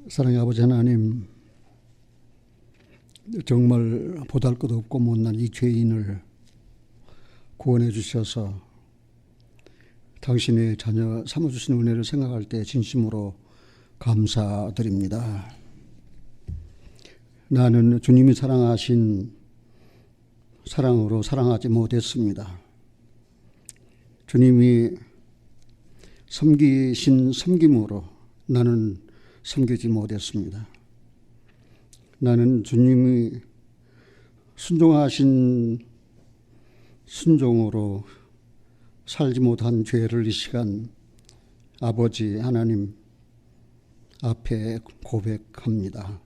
사랑의 아버지 하나님, 정말 보잘것없고 못난 이 죄인을 구원해 주셔서 당신의 자녀 삼아주신 은혜를 생각할 때 진심으로 감사드립니다. 나는 주님이 사랑하신 사랑으로 사랑하지 못했습니다. 주님이 섬기신 섬김으로 나는 섬기지 못했습니다. 나는 주님이 순종하신 순종으로 살지 못한 죄를 이 시간 아버지 하나님 앞에 고백합니다.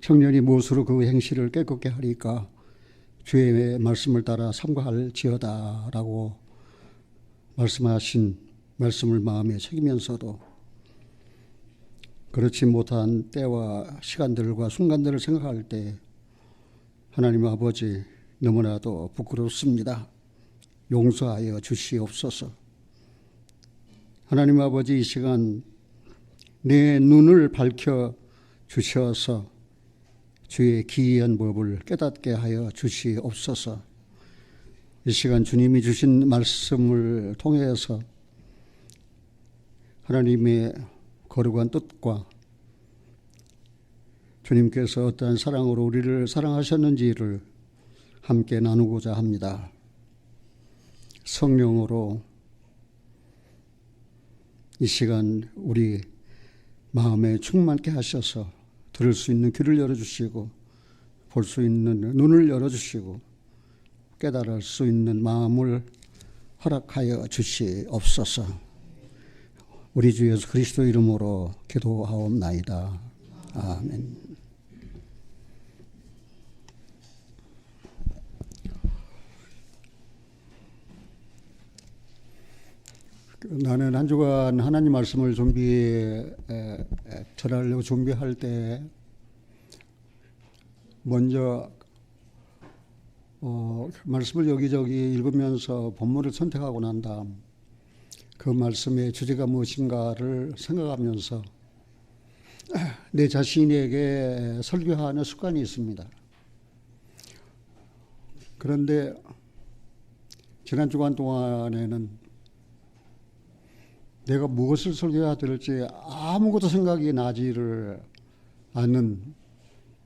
청년이 무엇으로 그 행실을 깨끗게 하리까? 주의 말씀을 따라 삼가할지어다 라고 말씀하신 말씀을 마음에 새기면서도 그렇지 못한 때와 시간들과 순간들을 생각할 때 하나님 아버지 너무나도 부끄럽습니다. 용서하여 주시옵소서. 하나님 아버지 이 시간 내 눈을 밝혀 주셔서 주의 기이한 법을 깨닫게 하여 주시옵소서. 이 시간 주님이 주신 말씀을 통해서 하나님의 거룩한 뜻과 주님께서 어떠한 사랑으로 우리를 사랑하셨는지를 함께 나누고자 합니다. 성령으로 이 시간 우리 마음에 충만케 하셔서 들을 수 있는 귀를 열어주시고 볼 수 있는 눈을 열어주시고 깨달을 수 있는 마음을 허락하여 주시옵소서. 우리 주 예수 그리스도 이름으로 기도하옵나이다. 아멘. 나는 한 주간 하나님 말씀을 전하려고 준비할 때 먼저 말씀을 여기저기 읽으면서 본문을 선택하고 난 다음 그 말씀의 주제가 무엇인가를 생각하면서 내 자신에게 설교하는 습관이 있습니다. 그런데 지난 주간 동안에는 내가 무엇을 설교해야 될지 아무것도 생각이 나지를 않는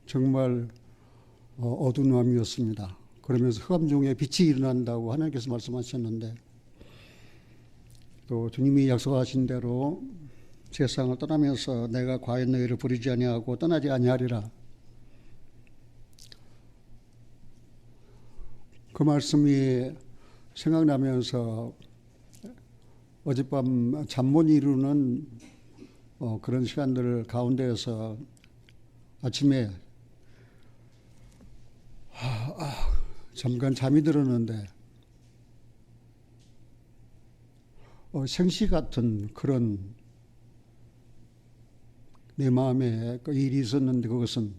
정말 어두운 마음이었습니다. 그러면서 흑암 중에 빛이 일어난다고 하나님께서 말씀하셨는데 또 주님이 약속하신 대로 세상을 떠나면서 내가 과연 너희를 버리지 아니하고 떠나지 아니하리라. 그 말씀이 생각나면서 어젯밤 잠 못 이루는 그런 시간들 가운데에서 아침에 잠깐 잠이 들었는데 생시 같은 그런 내 마음에 그 일이 있었는데 그것은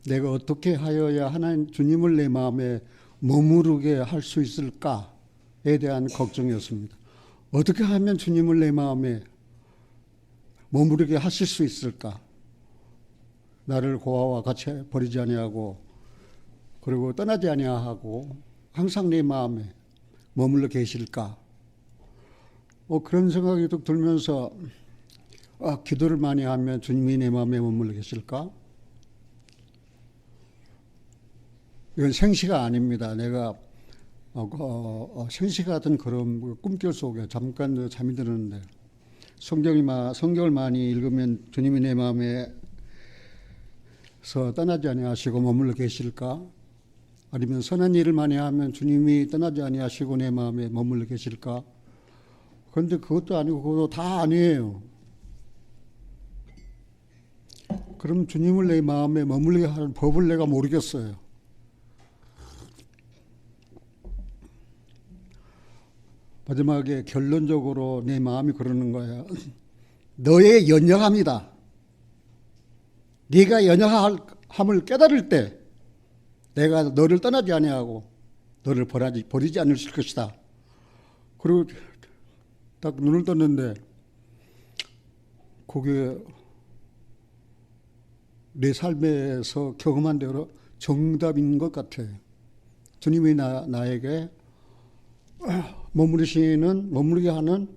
내가 어떻게 하여야 하나님 주님을 내 마음에 머무르게 할 수 있을까에 대한 걱정이었습니다. 어떻게 하면 주님을 내 마음에 머무르게 하실 수 있을까? 나를 고아와 같이 버리지 아니하고 그리고 떠나지 아니하고 항상 내 마음에 머물러 계실까? 그런 생각이 또 들면서 기도를 많이 하면 주님이 내 마음에 머물러 계실까? 이건 생시가 아닙니다. 내가 생시 같은 그런 꿈결 속에 잠깐 잠이 드는데 성경을 많이 읽으면 주님이 내 마음에서 떠나지 아니하시고 머물러 계실까? 아니면 선한 일을 많이 하면 주님이 떠나지 아니하시고 내 마음에 머물러 계실까? 그런데 그것도 아니고 그것도 다 아니에요. 그럼 주님을 내 마음에 머물게 하는 법을 내가 모르겠어요. 마지막에 결론적으로 내 마음이 그러는 거야. 너의 연약함이다. 네가 연약함을 깨달을 때 내가 너를 떠나지 아니하고 너를 버리지 않을 것이다. 그리고 딱 눈을 떴는데 그게 내 삶에서 경험한 대로 정답인 것 같아요. 주님이 나에게 머무르게 하는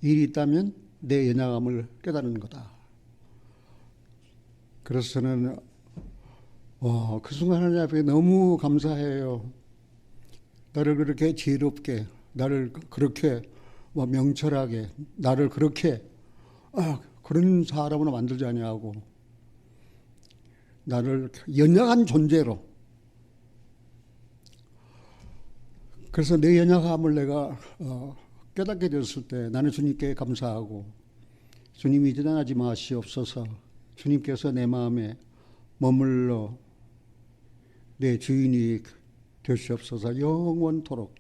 일이 있다면 내 연약함을 깨닫는 거다. 그래서 저는 그 순간 하나님 앞에 너무 감사해요. 나를 그렇게 지혜롭게, 나를 그렇게 명철하게, 나를 그렇게 그런 사람으로 만들지 아니하고 나를 연약한 존재로. 그래서 내 연약함을 내가 깨닫게 되었을 때 나는 주님께 감사하고, 주님이 떠나지 마시옵소서, 주님께서 내 마음에 머물러 내 주인이 되시옵소서 영원토록.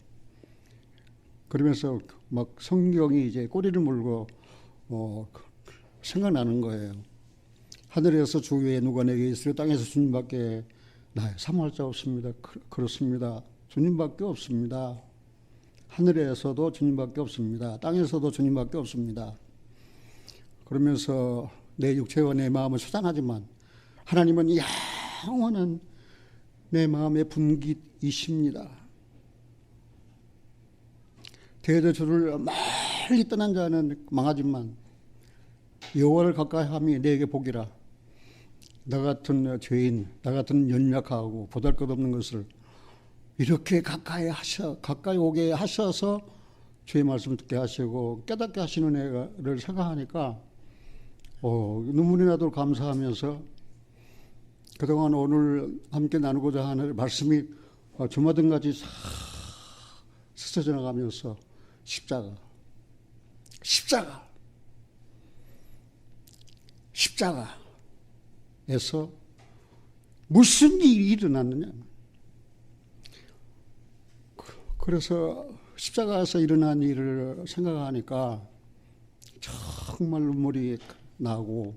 그러면서 막 성경이 이제 꼬리를 물고 생각나는 거예요. 하늘에서 주 외에 누가 내게 있으려 땅에서 주님밖에 나의 사모할 자 없습니다. 그렇습니다. 주님밖에 없습니다. 하늘에서도 주님밖에 없습니다. 땅에서도 주님밖에 없습니다. 그러면서 내 육체와 내 마음은 초단하지만 하나님은 영원한 내 마음의 분깃이십니다. 대저주를 멀리 떠난 자는 망하지만 여호와를 가까이함이 내게 복이라. 나 같은 죄인, 나 같은 연약하고 보잘것없는 것을 이렇게 가까이 오게 하셔서 주의 말씀 듣게 하시고 깨닫게 하시는 애를 생각하니까 눈물이 나도록 감사하면서, 그동안 오늘 함께 나누고자 하는 말씀이 주마등같이 싹 스쳐 지나가면서 십자가에서 무슨 일이 일어났느냐. 그래서 십자가에서 일어난 일을 생각하니까 정말 눈물이 나고,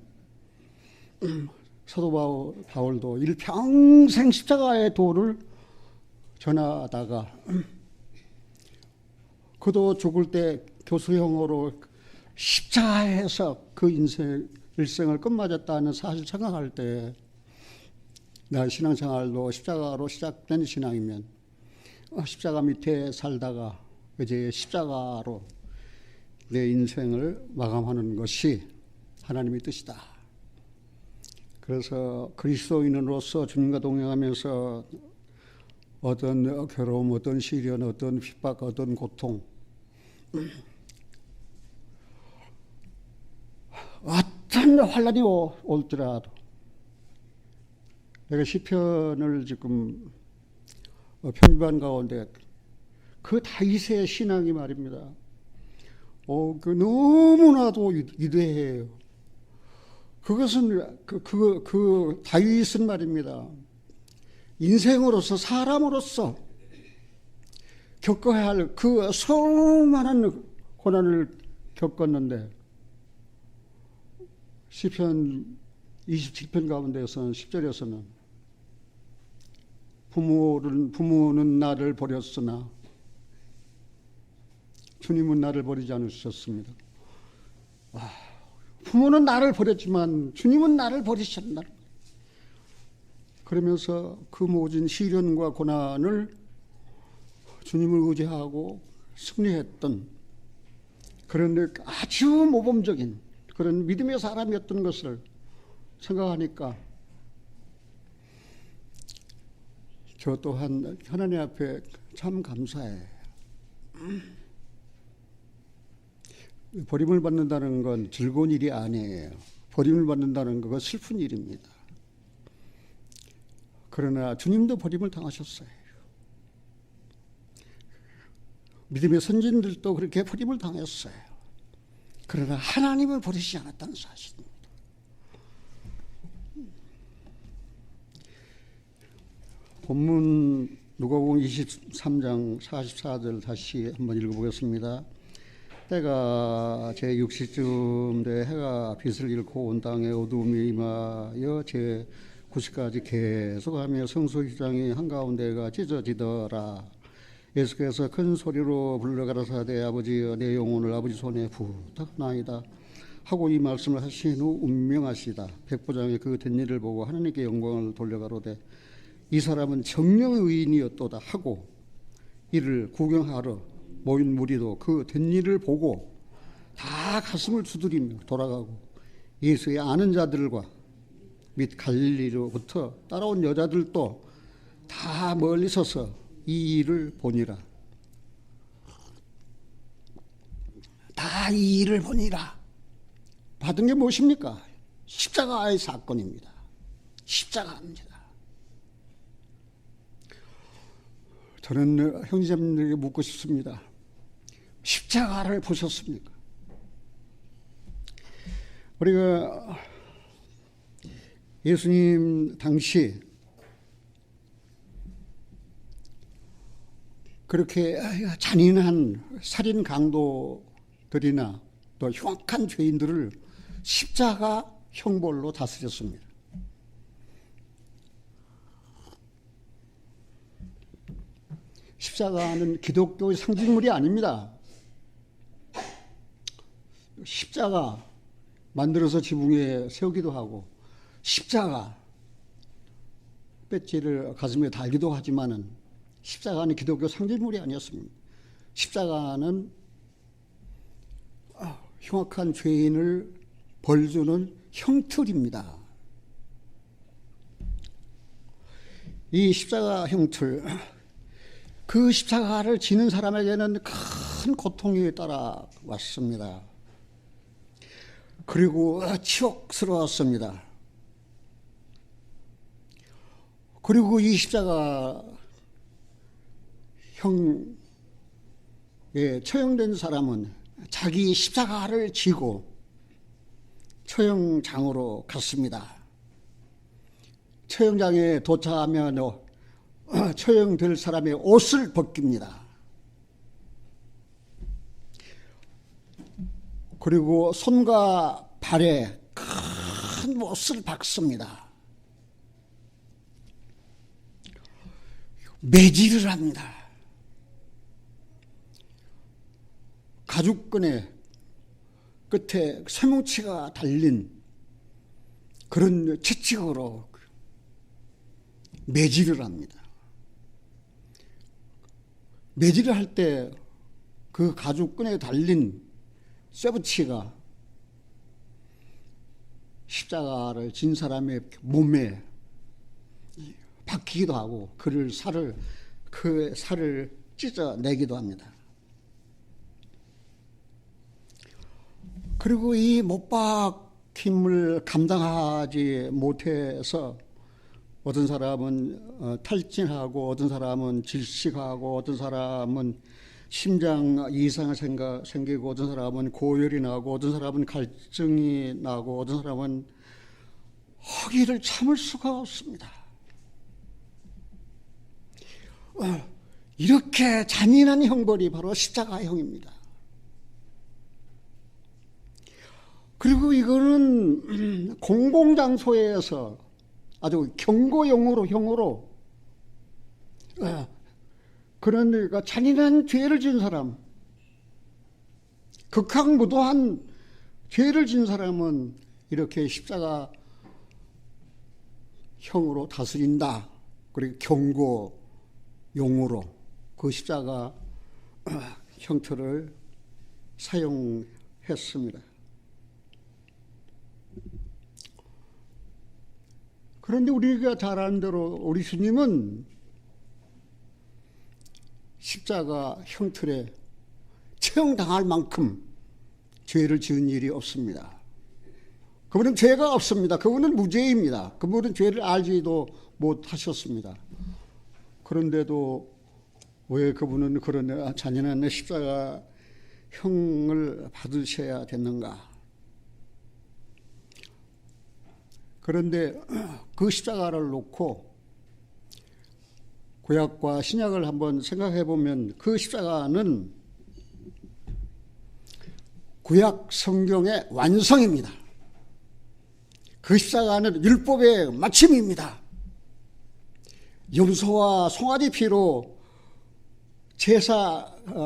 사도 바울도 일평생 십자가의 도를 전하다가 그도 죽을 때 교수형으로 십자가에서 그 일생을 끝맞았다는 사실 생각할 때, 나 신앙생활도 십자가로 시작된 신앙이면 십자가 밑에 살다가 이제 십자가로 내 인생을 마감하는 것이 하나님의 뜻이다. 그래서 그리스도인으로서 주님과 동행하면서 어떤 괴로움, 어떤 시련, 어떤 핍박, 어떤 고통, 어떤 환란이 올지라도, 내가 시편을 지금 편집한 가운데 그 다윗의 신앙이 말입니다. 그 너무나도 위대해요. 그것은 그 다윗은 말입니다. 인생으로서, 사람으로서 겪어야 할 그 수많은 고난을 겪었는데, 시편 27편 가운데서는 10절에서는 부모는 나를 버렸으나 주님은 나를 버리지 않으셨습니다. 부모는 나를 버렸지만 주님은 나를 버리셨나. 그러면서 그 모든 시련과 고난을 주님을 의지하고 승리했던 그런 아주 모범적인 그런 믿음의 사람이었던 것을 생각하니까 저 또한 하나님 앞에 참 감사해. 버림을 받는다는 건 즐거운 일이 아니에요. 버림을 받는다는 건 슬픈 일입니다. 그러나 주님도 버림을 당하셨어요. 믿음의 선진들도 그렇게 버림을 당했어요. 그러나 하나님을 버리지 않았다는 사실입니다. 본문 누가복음 23장 44절 다시 한번 읽어보겠습니다. 때가 제60쯤 돼 해가 빛을 잃고 온 땅에 어두움이 임하여 제90까지 계속하며 성소시장이 한가운데가 찢어지더라. 예수께서 큰 소리로 불러 가라사대 아버지여 내 영혼을 아버지 손에 부탁나이다 하고 이 말씀을 하신 후 운명하시다. 백부장이 그 된 일을 보고 하나님께 영광을 돌려가로되 이 사람은 정령의 의인이었도다 하고 이를 구경하러 모인 무리도 그 된 일을 보고 다 가슴을 두드리며 돌아가고 예수의 아는 자들과 및 갈릴리로부터 따라온 여자들도 다 멀리 서서 이 일을 보니라. 다 이 일을 보니라. 받은 게 무엇입니까? 십자가의 사건입니다. 십자가입니다. 저는 형제자매들에게 묻고 싶습니다. 십자가를 보셨습니까? 우리가 예수님 당시 그렇게 잔인한 살인 강도들이나 또 흉악한 죄인들을 십자가 형벌로 다스렸습니다. 십자가는 기독교의 상징물이 아닙니다. 십자가 만들어서 지붕에 세우기도 하고 십자가 배지를 가슴에 달기도 하지만은 십자가는 기독교 상징물이 아니었습니다. 십자가는 흉악한 죄인을 벌주는 형틀입니다. 이 십자가 형틀, 그 십자가를 지는 사람에게는 큰 고통이 따라왔습니다. 그리고 치욕스러웠습니다. 그리고 이 십자가 형에 처형된 사람은 자기 십자가를 지고 처형장으로 갔습니다. 처형장에 도착하면 처형될 사람의 옷을 벗깁니다. 그리고 손과 발에 큰 못을 박습니다. 매질을 합니다. 가죽끈에 끝에 쇠뭉치가 달린 그런 채찍으로 매질을 합니다. 매질을 할 때 그 가죽끈에 달린 쇠붙이가 십자가를 진 사람의 몸에 박히기도 하고 그 살을 찢어내기도 합니다. 그리고 이 못박힘을 감당하지 못해서 어떤 사람은 탈진하고 어떤 사람은 질식하고 어떤 사람은 심장 이상이 생기고 어떤 사람은 고열이 나고 어떤 사람은 갈증이 나고 어떤 사람은 허기를 참을 수가 없습니다. 이렇게 잔인한 형벌이 바로 십자가형입니다. 그리고 이거는 공공장소에서 아주 경고형으로 그러니까 잔인한 죄를 지은 사람, 극악무도한 죄를 지은 사람은 이렇게 십자가 형으로 다스린다. 그리고 경고용으로 그 십자가 형태를 사용했습니다. 그런데 우리가 잘 아는 대로 우리 주님은 십자가 형틀에 처형당할 만큼 죄를 지은 일이 없습니다. 그분은 죄가 없습니다. 그분은 무죄입니다. 그분은 죄를 알지도 못하셨습니다. 그런데도 왜 그분은 그런 잔인한 십자가 형을 받으셔야 됐는가? 그런데 그 십자가를 놓고 구약과 신약을 한번 생각해 보면 그 십자가는 구약 성경의 완성입니다. 그 십자가는 율법의 마침입니다. 염소와 송아지 피로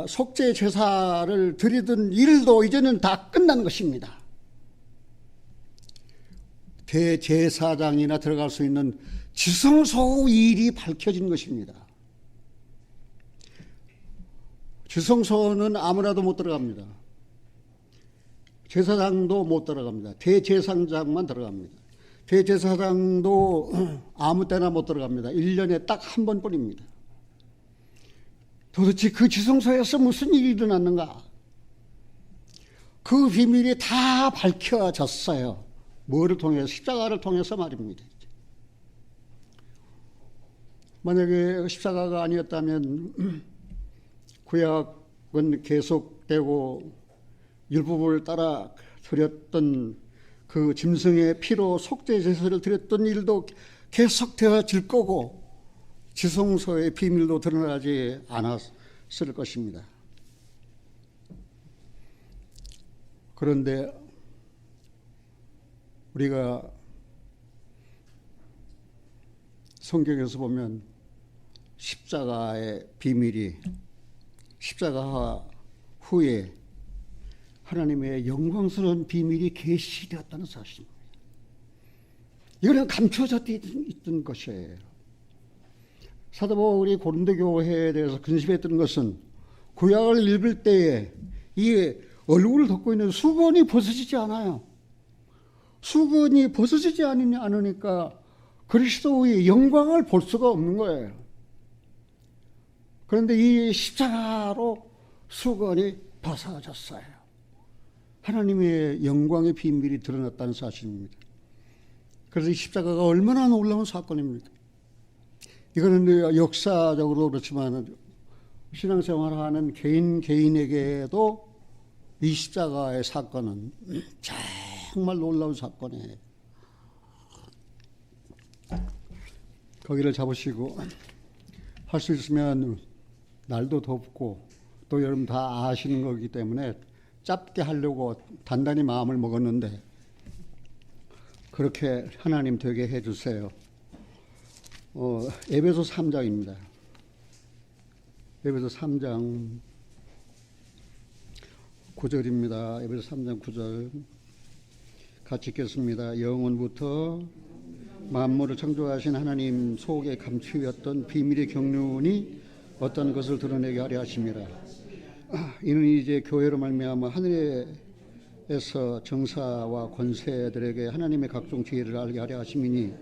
속죄 제사를 드리던 일도 이제는 다 끝난 것입니다. 대제사장이나 들어갈 수 있는 지성소 일이 밝혀진 것입니다. 지성소는 아무나도 못 들어갑니다. 제사장도 못 들어갑니다. 대제사장만 들어갑니다. 대제사장도 아무 때나 못 들어갑니다. 1년에 딱 한 번뿐입니다. 도대체 그 지성소에서 무슨 일이 일어났는가? 그 비밀이 다 밝혀졌어요. 뭐를 통해서? 십자가를 통해서 말입니다. 만약에 십자가가 아니었다면 구약은 계속되고 율법을 따라 드렸던 그 짐승의 피로 속죄 제사를 드렸던 일도 계속되어질 거고 지성소의 비밀도 드러나지 않았을 것입니다. 그런데 우리가 성경에서 보면 십자가의 비밀이 십자가 후에 하나님의 영광스러운 비밀이 계시되었다는 사실입니다. 이거는 감춰져 있던 것이에요. 사도 바울이 고린도 교회에 대해서 근심했던 것은 구약을 읽을 때에 이 얼굴을 덮고 있는 수건이 벗어지지 않아요. 수건이 벗어지지 않으니까 그리스도의 영광을 볼 수가 없는 거예요. 그런데 이 십자가로 수건이 벗어졌어요. 하나님의 영광의 비밀이 드러났다는 사실입니다. 그래서 이 십자가가 얼마나 놀라운 사건입니까? 이거는 역사적으로 그렇지만 신앙생활하는 개인에게도 이 십자가의 사건은 정말 놀라운 사건이에요. 거기를 잡으시고 할 수 있으면 날도 덥고 또 여러분 다 아시는 거기 때문에 짧게 하려고 단단히 마음을 먹었는데 그렇게 하나님 되게 해주세요. 에베소 3장입니다. 에베소 3장 9절입니다. 에베소 3장 9절 같이 읽겠습니다. 영원부터 만물을 창조하신 하나님 속에 감추었던 비밀의 경륜이 어떤 것을 드러내게 하려 하심이라. 이는 이제 교회로 말미암아 하늘에서 정사와 권세들에게 하나님의 각종 지혜를 알게 하려 하심이니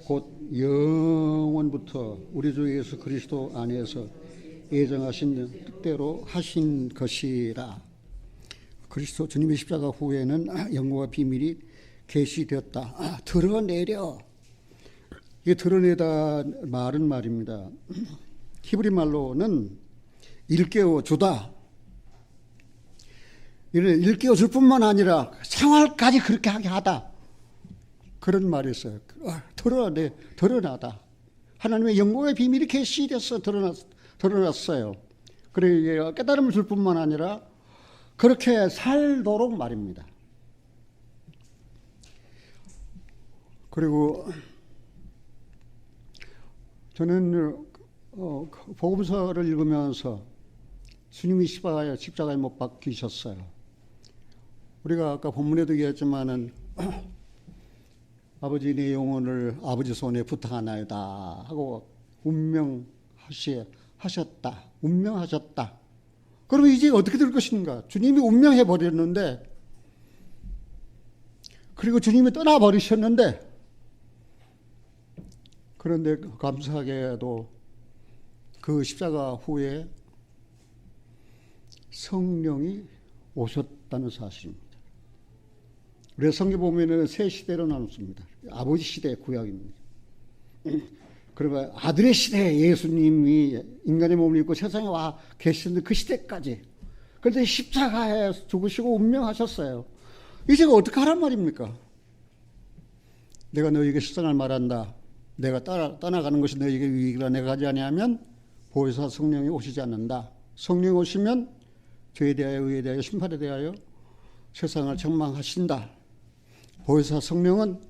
곧 영원부터 우리 주 예수 그리스도 안에서 예정하신 뜻대로 하신 것이라. 그리스도 주님의 십자가 후에는 영광과 비밀이 계시되었다. 드러내려. 이게 드러내다 말은 말입니다. 히브리 말로는 일깨워 주다. 이는 일깨워 줄 뿐만 아니라 생활까지 그렇게 하게 하다. 그런 말이 있어요. 드러나다. 하나님의 영광의 비밀이 계시돼서 드러났어요. 그래 깨달음을 줄 뿐만 아니라 그렇게 살도록 말입니다. 그리고 저는 복음서를 읽으면서 주님이 십자가에 못 박히셨어요. 우리가 아까 본문에도 얘기했지만은 아버지 내 영혼을 아버지 손에 부탁하나이다 하고 운명하셨다. 운명하셨다. 그럼 이제 어떻게 될 것인가? 주님이 운명해 버렸는데, 그리고 주님이 떠나버리셨는데, 그런데 감사하게도 그 십자가 후에 성령이 오셨다는 사실입니다. 그래서 성경 보면은 세 시대로 나눴습니다. 아버지 시대 구약입니다. 그리고 아들의 시대 예수님이 인간의 몸을 입고 세상에 와 계시는 그 시대까지. 그런데 십자가에 죽으시고 운명하셨어요. 이제 어떻게 하란 말입니까? 내가 너에게 실상을 말한다. 내가 떠나가는 것이 너에게 유익이라. 내가 가지 아니하면 보혜사 성령이 오시지 않는다. 성령이 오시면 죄에 대하여 의에 대하여 심판에 대하여 세상을 책망하신다. 보혜사 성령은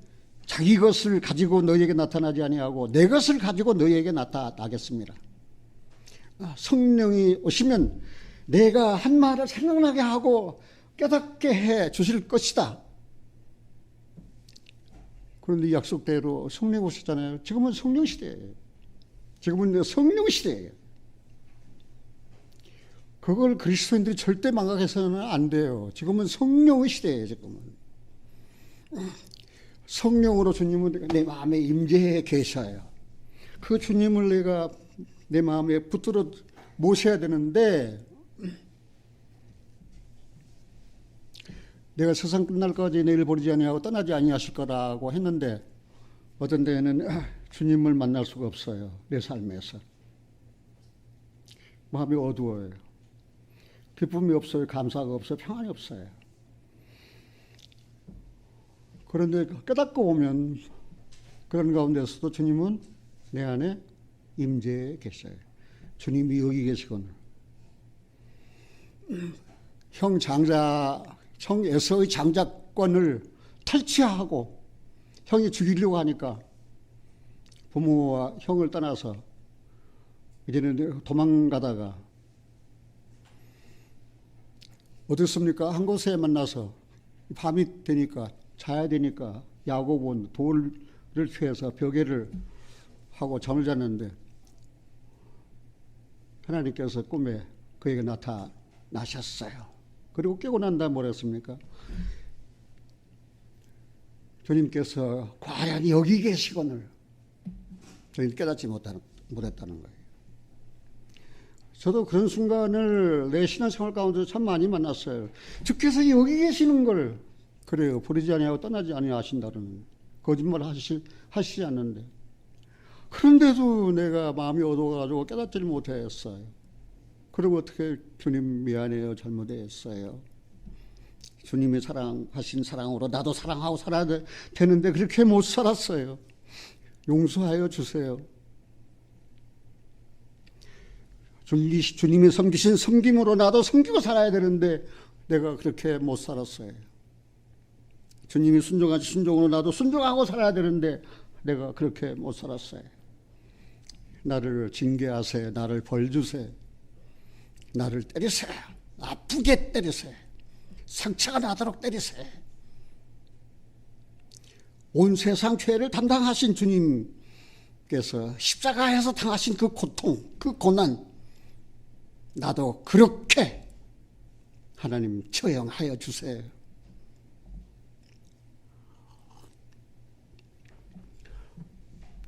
자기 것을 가지고 너희에게 나타나지 아니하고 내 것을 가지고 너희에게 나타나겠습니다. 성령이 오시면 내가 한 말을 생각나게 하고 깨닫게 해 주실 것이다. 그런데 약속대로 성령 오셨잖아요. 지금은 성령 시대예요. 지금은 성령 시대예요. 그걸 그리스도인들이 절대 망각해서는 안 돼요. 지금은 성령의 시대예요. 지금은 성령으로 주님은 내 마음에 임재해 계셔요. 그 주님을 내가 내 마음에 붙들어 모셔야 되는데, 내가 세상 끝날까지 내일 버리지 아니하고 떠나지 아니하실 거라고 했는데 어떤 때에는 주님을 만날 수가 없어요. 내 삶에서 마음이 어두워요. 기쁨이 없어요. 감사가 없어요. 평안이 없어요. 그런데 깨닫고 보면 그런 가운데서도 주님은 내 안에 임재해 계셔요. 주님이 여기 계시거늘. 형 에서의 장자권을 탈취하고 형이 죽이려고 하니까 부모와 형을 떠나서 이제는 도망가다가 어떻습니까? 한 곳에 만나서 밤이 되니까 자야 되니까 야곱은 돌을 취해서 벽에를 하고 잠을 잤는데 하나님께서 꿈에 그에게 나타나셨어요. 그리고 깨고 난 다음에 뭐라 했습니까? 주님께서 과연 여기 계시거늘 저희는 깨닫지 못했다는 거예요. 저도 그런 순간을 내 신앙생활 가운데 참 많이 만났어요. 주께서 여기 계시는 걸 그래요. 버리지 아니하고 떠나지 아니하신다는 거짓말 하시지 않는데, 그런데도 내가 마음이 어두워가지고 깨닫지를 못했어요. 그리고 어떻게 주님 미안해요. 잘못했어요. 주님이 사랑하신 사랑으로 나도 사랑하고 살아야 되는데 그렇게 못 살았어요. 용서하여 주세요. 주님이 섬기신 섬김으로 나도 섬기고 살아야 되는데 내가 그렇게 못 살았어요. 주님이 순종하신 순종으로 나도 순종하고 살아야 되는데 내가 그렇게 못 살았어요. 나를 징계하세요. 나를 벌주세요. 나를 때리세요. 아프게 때리세요. 상처가 나도록 때리세요. 온 세상 죄를 담당하신 주님께서 십자가에서 당하신 그 고통, 그 고난, 나도 그렇게 하나님 처형하여 주세요.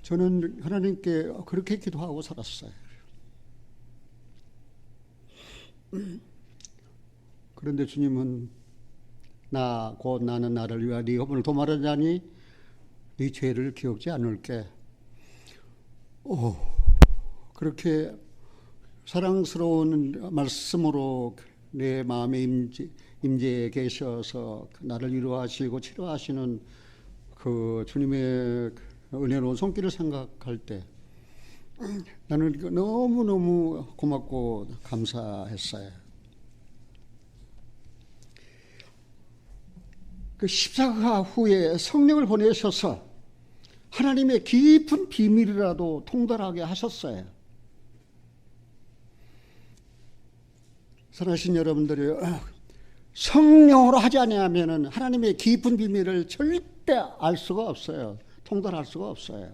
저는 하나님께 그렇게 기도하고 살았어요. 그런데 주님은 곧 나는 나를 위하여 네 허물을 도말하자니 네 죄를 기억지 않을게. 그렇게 사랑스러운 말씀으로 내 마음에 임재해 계셔서 나를 위로하시고 치료하시는 그 주님의 은혜로운 손길을 생각할 때 나는 너무너무 고맙고 감사했어요. 그 십자가 후에 성령을 보내셔서 하나님의 깊은 비밀이라도 통달하게 하셨어요. 사랑하신 여러분들이 성령으로 하지 않으면 하나님의 깊은 비밀을 절대 알 수가 없어요. 통달할 수가 없어요.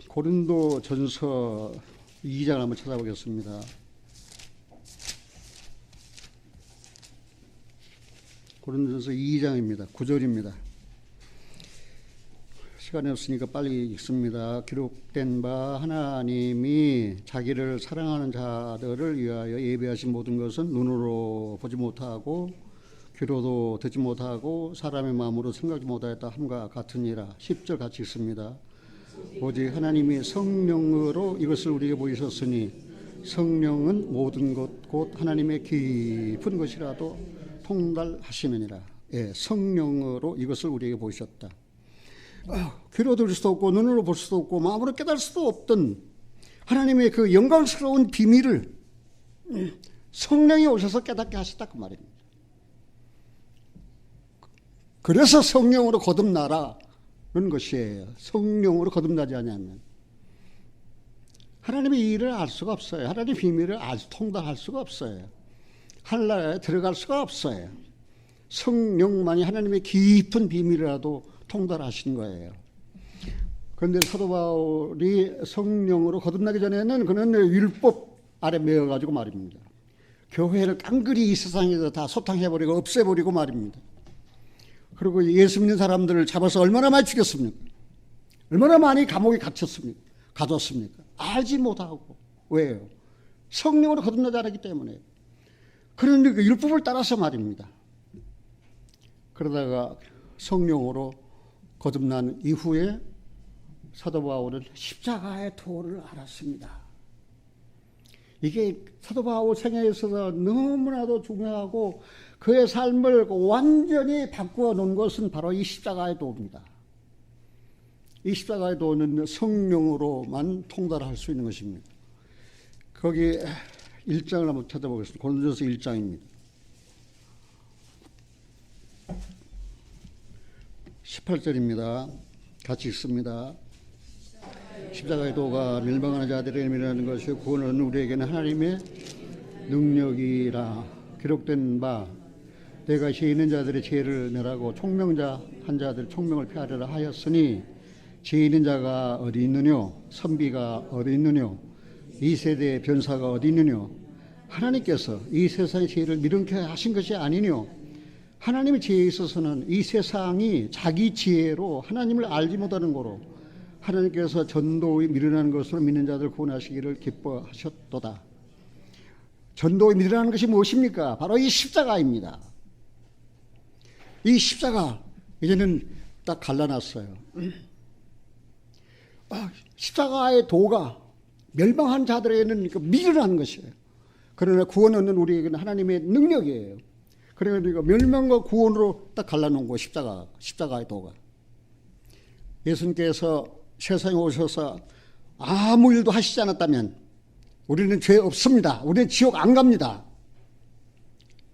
고린도 전서 2장 한번 찾아보겠습니다. 고린도전서 2장입니다. 9절입니다. 시간이 없으니까 빨리 읽습니다. 기록된 바 하나님이 자기를 사랑하는 자들을 위하여 예비하신 모든 것은 눈으로 보지 못하고 귀로도 듣지 못하고 사람의 마음으로 생각지 못하였다 함과 같으니라. 10절 같이 읽습니다. 오직 하나님이 성령으로 이것을 우리에게 보이셨으니 성령은 모든 것 곧 하나님의 깊은 것이라도 통달하시느니라. 예, 성령으로 이것을 우리에게 보이셨다. 귀로 들을 수도 없고 눈으로 볼 수도 없고 마음으로 깨달을 수도 없던 하나님의 그 영광스러운 비밀을 성령이 오셔서 깨닫게 하셨다 그 말입니다. 그래서 성령으로 거듭나라는 것이에요. 성령으로 거듭나지 않으면 하나님의 일을 알 수가 없어요. 하나님의 비밀을 통달할 수가 없어요. 하늘나라에 들어갈 수가 없어요. 성령만이 하나님의 깊은 비밀이라도 통달하신 거예요. 그런데 사도 바울이 성령으로 거듭나기 전에는 그는 율법 아래 매여가지고 말입니다. 교회를 깡그리 이 세상에서 다 소탕해버리고 없애버리고 말입니다. 그리고 예수 믿는 사람들을 잡아서 얼마나 많이 죽였습니까? 얼마나 많이 감옥에 갇혔습니까? 가뒀습니까? 알지 못하고. 왜요? 성령으로 거듭나지 않았기 때문에. 그러니 그 율법을 따라서 말입니다. 그러다가 성령으로 거듭난 이후에 사도 바울은 십자가의 도를 알았습니다. 이게 사도 바울 생애에 있어서 너무나도 중요하고 그의 삶을 완전히 바꾸어 놓은 것은 바로 이 십자가의 도입니다. 이 십자가의 도는 성령으로만 통달할 수 있는 것입니다. 거기 1장을 한번 찾아보겠습니다. 고린도전서 1장입니다. 18절입니다. 같이 읽습니다. 십자가의 도가 멸망하는 자들의 의미라는 것이 구원은 우리에게는 하나님의 능력이라 기록된 바 내가 죄 있는 자들의 죄를 멸하고 총명자 한 자들 총명을 폐하리라 하였으니 죄 있는 자가 어디 있느뇨 선비가 어디 있느뇨 이 세대의 변사가 어디 있느뇨 하나님께서 이 세상의 죄를 미련케 하신 것이 아니뇨 하나님의 지혜에 있어서는 이 세상이 자기 지혜로 하나님을 알지 못하는 거로 하나님께서 전도에 미련한 것으로 믿는 자들 구원하시기를 기뻐하셨도다. 전도에 미련한 것이 무엇입니까? 바로 이 십자가입니다. 이 십자가 이제는 딱 갈라놨어요. 십자가의 도가 멸망한 자들에게는 미련한 것이에요. 그러나 구원은 우리에게는 하나님의 능력이에요. 그러니까 멸망과 구원으로 딱 갈라놓은 거예요. 십자가의 도가. 예수님께서 세상에 오셔서 아무 일도 하시지 않았다면 우리는 죄 없습니다. 우리는 지옥 안 갑니다.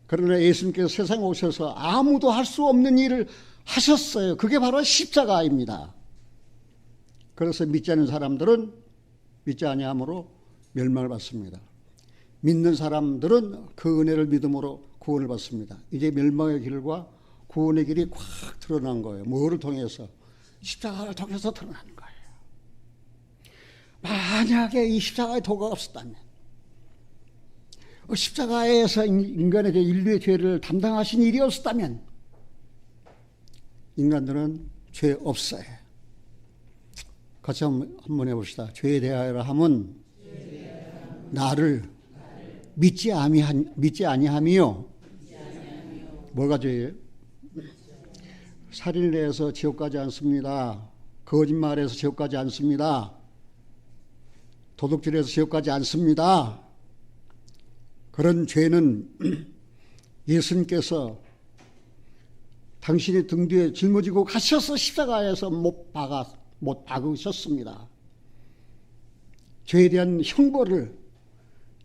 그러나 예수님께서 세상에 오셔서 아무도 할 수 없는 일을 하셨어요. 그게 바로 십자가입니다. 그래서 믿지 않는 사람들은 믿지 아니함으로 멸망을 받습니다. 믿는 사람들은 그 은혜를 믿음으로 구원을 받습니다. 이제 멸망의 길과 구원의 길이 꽉 드러난 거예요. 뭐를 통해서? 십자가를 통해서 드러나는 거예요. 만약에 이 십자가의 도가 없었다면 십자가에서 인간의 죄, 인류의 죄를 담당하신 일이 없었다면 인간들은 죄 없어요. 같이 한번 해봅시다. 죄에 대하여 함은 나를 믿지 아니함이요. 뭐가 죄예요? 살인을 해서 지옥 가지 않습니다. 거짓말해서 지옥 가지 않습니다. 도둑질해서 지옥 가지 않습니다. 그런 죄는 예수님께서 당신의 등 뒤에 짊어지고 가셔서 십자가에서 못 박으셨습니다. 죄에 대한 형벌을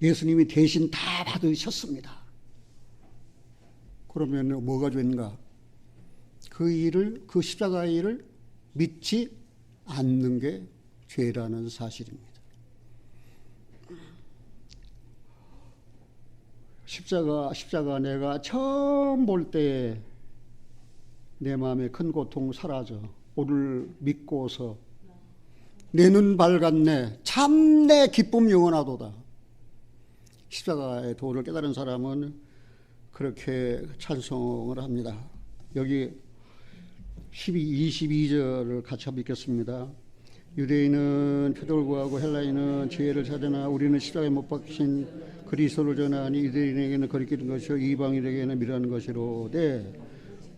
예수님이 대신 다 받으셨습니다. 그러면 뭐가 죄인가? 그 십자가의 일을 믿지 않는 게 죄라는 사실입니다. 십자가 내가 처음 볼 때에 내 마음에 큰 고통 사라져. 오늘 믿고서 내 눈 밝았네. 참 내 기쁨 영원하도다. 십자가의 도를 깨달은 사람은 그렇게 찬송을 합니다. 여기 22절을 같이 한번 읽겠습니다. 유대인은 표적을 구하고 헬라인은 지혜를 찾으나 우리는 십자가에 못 박히신 그리스도를 전하니 유대인에게는 거리끼는 것이요 이방인에게는 미련한 것이로되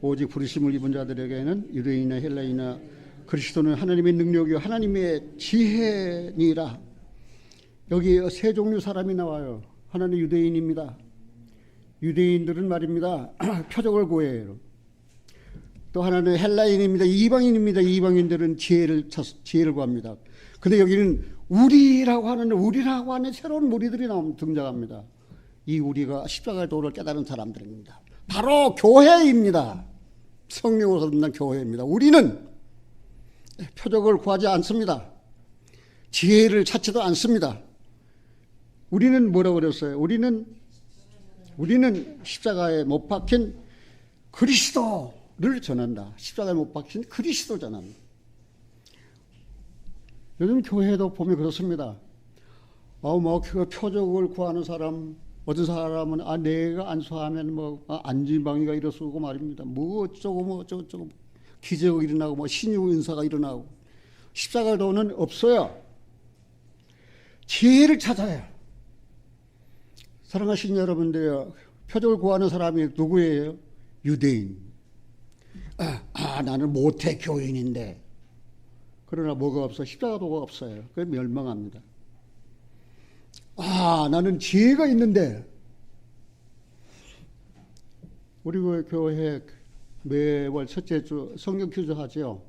오직 부르심을 입은 자들에게는 유대인이나 헬라인이나 그리스도는 하나님의 능력이요 하나님의 지혜니라. 여기 세 종류 사람이 나와요. 하나는 유대인입니다. 유대인들은 말입니다. 표적을 구해요. 또 하나는 헬라인입니다. 이방인입니다. 이방인들은 지혜를 구합니다. 근데 여기는 우리라고 하는 새로운 무리들이 등장합니다. 이 우리가 십자가의 도를 깨달은 사람들입니다. 바로 교회입니다. 성령으로 거듭난 교회입니다. 우리는 표적을 구하지 않습니다. 지혜를 찾지도 않습니다. 우리는 뭐라고 그랬어요? 우리는 십자가에 못 박힌 그리스도를 전한다. 십자가에 못 박힌 그리스도 전한다. 요즘 교회도 보면 그렇습니다. 그 표적을 구하는 사람, 어떤 사람은 내가 안수하면 안진방위가 일어서고 말입니다. 어쩌고 기적이 일어나고 신유 은사가 일어나고. 십자가로는 없어요. 지혜를 찾아요. 사랑하신 여러분들, 표적을 구하는 사람이 누구예요? 유대인. 나는 모태 교인인데. 그러나 뭐가 없어? 십자가도가 없어요. 그게 멸망합니다. 나는 지혜가 있는데. 우리 교회 매월 첫째 주 성경 퀴즈 하죠.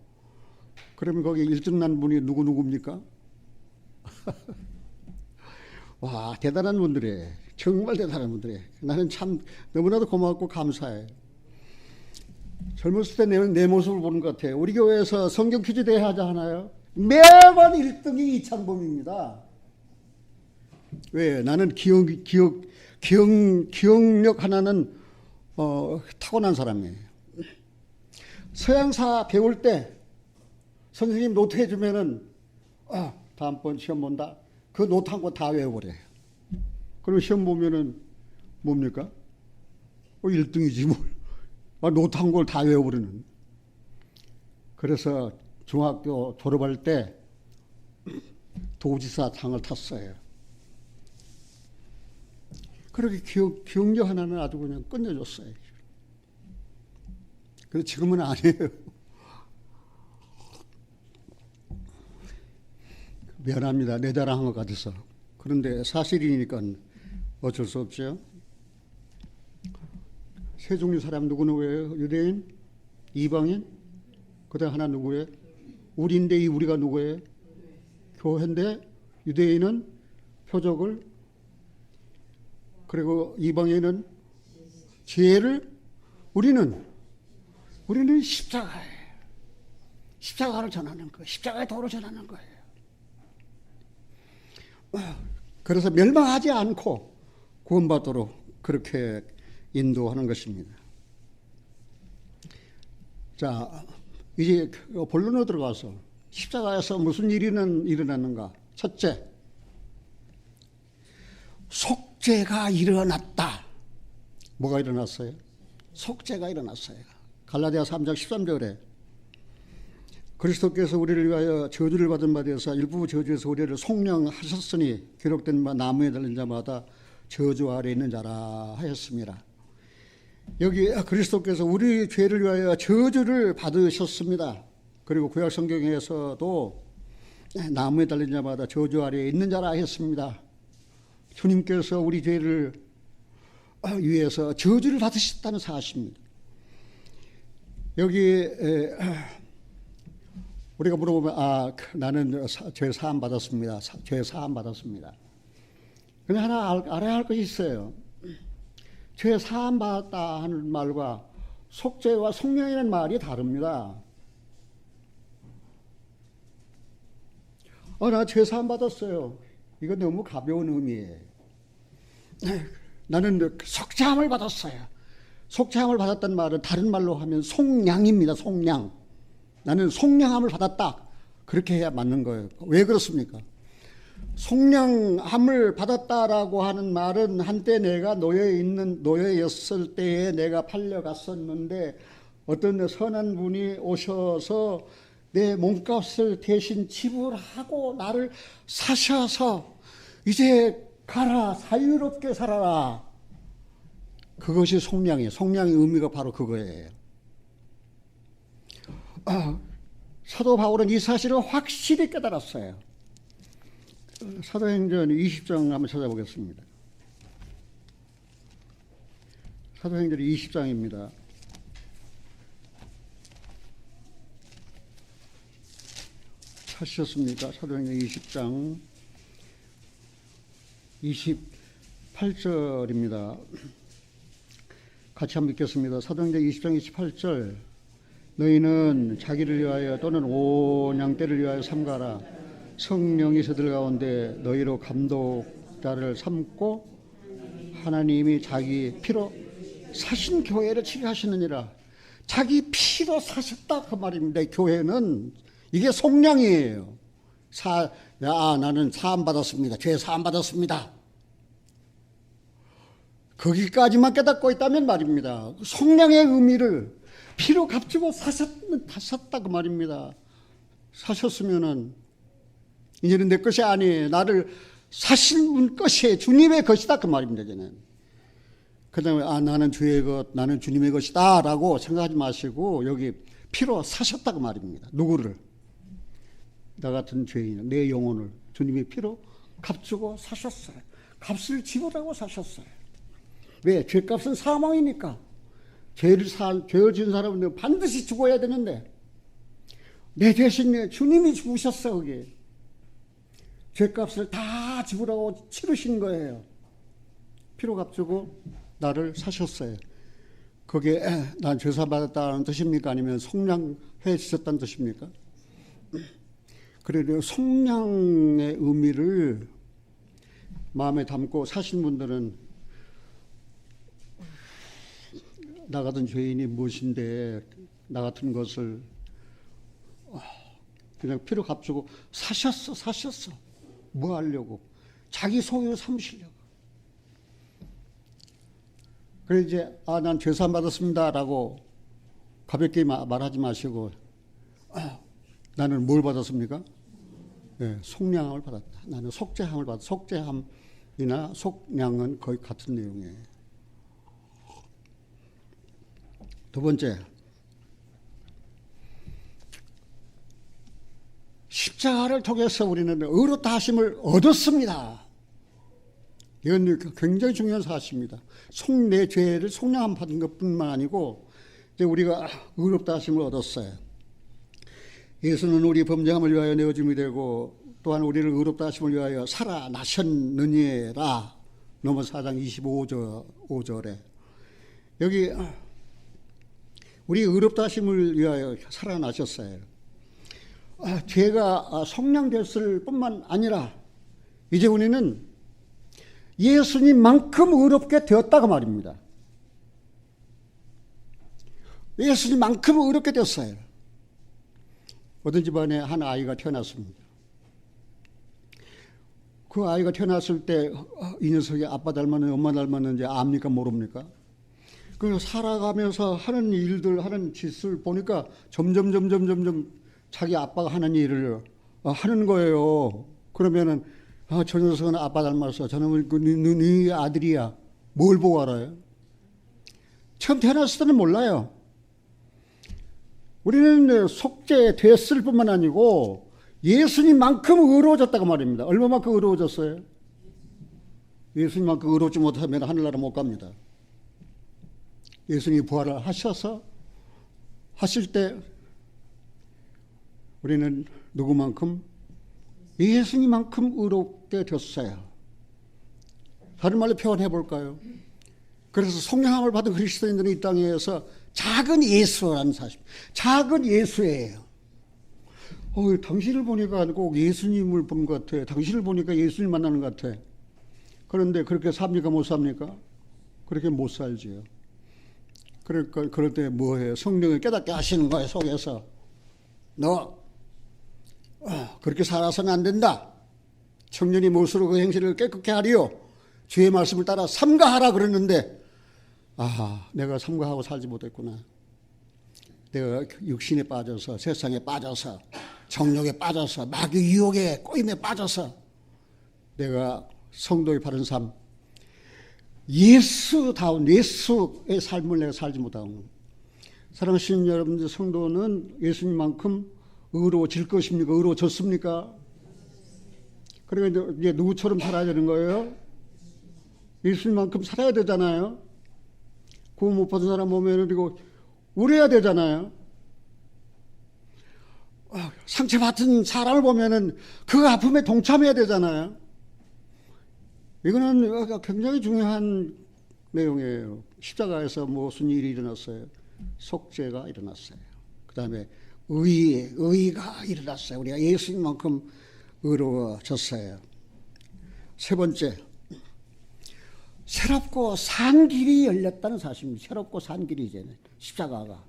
그러면 거기 1등 난 분이 누구입니까? 와, 대단한 분들이에요. 정말 대단한 분들이에요. 나는 참 너무나도 고맙고 감사해요. 젊었을 때 내 모습을 보는 것 같아요. 우리 교회에서 성경 퀴즈 대회 하자 하나요? 매번 1등이 이창범입니다. 왜? 나는 기억력 하나는 타고난 사람이에요. 서양사 배울 때 선생님 노트 해주면은 다음번 시험 본다. 그 노트 한 거 다 외워버려요. 그럼 시험 보면은 뭡니까? 1등이지 뭘. 노트 한 걸 다 외워버리는. 그래서 중학교 졸업할 때 도지사 상을 탔어요. 그렇게 기억력 하나는 아주 그냥 끝내줬어요. 그래서 지금은 아니에요. 미안합니다. 내 자랑한 것 같아서. 그런데 사실이니까 어쩔 수 없죠. 세 종류 사람 누구예요? 유대인, 이방인, 그다음 하나 누구예요? 우리인데 이 우리가 누구예요? 교회인데 유대인은 표적을, 그리고 이방인은 지혜를, 우리는 십자가예요. 십자가를 전하는 거예요. 십자가의 도를 전하는 거예요. 그래서 멸망하지 않고 구원받도록 그렇게 인도하는 것입니다. 자, 이제 본론으로 들어가서 십자가에서 무슨 일이 일어났는가? 첫째, 속죄가 일어났다. 뭐가 일어났어요? 속죄가 일어났어요. 갈라디아 3장 13절에 그리스도께서 우리를 위하여 저주를 받은 바 되어서 일부 저주에서 우리를 속량하셨으니 기록된 바 나무에 달린 자마다 저주 아래 있는 자라 하였습니다. 여기 그리스도께서 우리 죄를 위하여 저주를 받으셨습니다. 그리고 구약 성경에서도 나무에 달린 자마다 저주 아래에 있는 자라 하였습니다. 주님께서 우리 죄를 위해서 저주를 받으셨다는 사실입니다. 여기 우리가 물어보면 나는 죄 사함 받았습니다. 죄 사함 받았습니다. 근데 하나 알아야 할 것이 있어요. 죄 사함 받았다 하는 말과 속죄와 속량이라는 말이 다릅니다. 나 죄 사함 받았어요. 이거 너무 가벼운 의미예요. 나는 속죄함을 받았어요. 속죄함을 받았다는 말은 다른 말로 하면 속량입니다. 속량. 나는 속량함을 받았다. 그렇게 해야 맞는 거예요. 왜 그렇습니까? 속량함을 받았다라고 하는 말은 한때 내가 노예였을 때에 내가 팔려갔었는데 어떤 선한 분이 오셔서 내 몸값을 대신 지불하고 나를 사셔서 이제 가라, 자유롭게 살아라. 그것이 속량이에요. 속량의 의미가 바로 그거예요. 사도 바울은 이 사실을 확실히 깨달았어요. 사도행전 20장 한번 찾아보겠습니다. 사도행전 20장입니다. 찾으셨습니까? 사도행전 20장 28절입니다. 같이 한번 읽겠습니다. 사도행전 20장 28절. 너희는 자기를 위하여 또는 온 양떼를 위하여 삼가라. 성령이 저들 가운데 너희로 감독자를 삼고 하나님이 자기 피로 사신 교회를 치료하시느니라. 자기 피로 사셨다 그 말입니다. 교회는 이게 속량이에요. 나는 사함 받았습니다. 죄 사함 받았습니다. 거기까지만 깨닫고 있다면 말입니다. 속량의 의미를 피로 값주고 사셨다 그 말입니다. 사셨으면은 이제는 내 것이 아니에요. 나를 사신 분 것이에요. 주님의 것이다 그 말입니다. 저는. 그 다음에 나는 주의 것, 나는 주님의 것이다 라고 생각하지 마시고 여기 피로 사셨다 그 말입니다. 누구를? 나 같은 죄인, 내 영혼을 주님의 피로 값주고 사셨어요. 값을 지불하고 사셨어요. 왜? 죄값은 사망이니까. 죄를 지은 사람은 반드시 죽어야 되는데 내 대신에 주님이 죽으셨어. 거기 죄값을 다 지불하고 치르신 거예요. 피로 값주고 나를 사셨어요. 그게 난 죄사 받았다는 뜻입니까? 아니면 속량해 주셨다는 뜻입니까? 그래도 속량의 의미를 마음에 담고 사신 분들은 나 같은 죄인이 무엇인데 나 같은 것을 그냥 피로 값주고 사셨어. 뭐 하려고? 자기 소유 삼으시려고. 그래 이제 난 죄사함 받았습니다라고 가볍게 말하지 마시고 나는 뭘 받았습니까? 네, 속량함을 받았다. 나는 속죄함을 받았다. 속죄함이나 속량은 거의 같은 내용이에요. 두 번째, 십자가를 통해서 우리는 의롭다 하심을 얻었습니다. 이건 굉장히 중요한 사실입니다. 내 죄를 속량함 받은 것뿐만 아니고 이제 우리가 의롭다 하심을 얻었어요. 예수는 우리 범죄함을 위하여 내어줌이 되고 또한 우리를 의롭다 하심을 위하여 살아나셨느니라. 로마 4장 25절에 여기 우리 의롭다 하심을 위하여 살아나셨어요. 죄가 속량됐을 뿐만 아니라 이제 우리는 예수님만큼 의롭게 되었다고 말입니다. 예수님만큼 의롭게 됐어요. 어떤 집안에 한 아이가 태어났습니다. 그 아이가 태어났을 때 이 녀석이 아빠 닮았는지 엄마 닮았는지 압니까 모릅니까? 그래서 살아가면서 하는 일들 하는 짓을 보니까 점점 자기 아빠가 하는 일을 하는 거예요. 그러면은 저 녀석은 아빠 닮았어. 저놈은 네 아들이야. 뭘 보고 알아요? 처음 태어났을 때는 몰라요. 우리는 속죄됐을 뿐만 아니고 예수님만큼 의로워졌다고 말입니다. 얼마만큼 의로워졌어요? 예수님만큼 의롭지 못하면 하늘나라 못 갑니다. 예수님이 부활을 하실 때 우리는 누구만큼? 예수님만큼 의롭게 됐어요. 다른 말로 표현해 볼까요? 그래서 속량함을 받은 그리스도인들은 이 땅에서 작은 예수라는 사실, 작은 예수예요. 당신을 보니까 꼭 예수님을 보는 것 같아. 당신을 보니까 예수님 만나는 것 같아. 그런데 그렇게 삽니까? 못 삽니까? 그렇게 못 살지요. 그러니까 그럴 때 뭐해요? 성령을 깨닫게 하시는 거예요. 속에서 너 그렇게 살아서는 안 된다. 청년이 못으로 그 행실을 깨끗게 하리요. 주의 말씀을 따라 삼가하라 그러는데 내가 삼가하고 살지 못했구나. 내가 육신에 빠져서 세상에 빠져서 정욕에 빠져서 마귀 유혹에 꼬임에 빠져서 내가 성도의 바른 삶 예수다운 예수의 삶을 내가 살지 못하고 사랑하시는 여러분들 성도는 예수님만큼 의로워질 것입니까? 의로워졌습니까? 그러니까 이제 누구처럼 살아야 되는 거예요? 예수님만큼 살아야 되잖아요. 구원 못 받은 사람 보면 그리고 울어야 되잖아요. 상처받은 사람을 보면은 그 아픔에 동참해야 되잖아요. 이거는 굉장히 중요한 내용이에요. 십자가에서 무슨 일이 일어났어요? 속죄가 일어났어요. 그 다음에 의가 일어났어요. 우리가 예수님만큼 의로워졌어요. 세 번째, 새롭고 산 길이 열렸다는 사실입니다. 새롭고 산 길이 이제는 십자가가.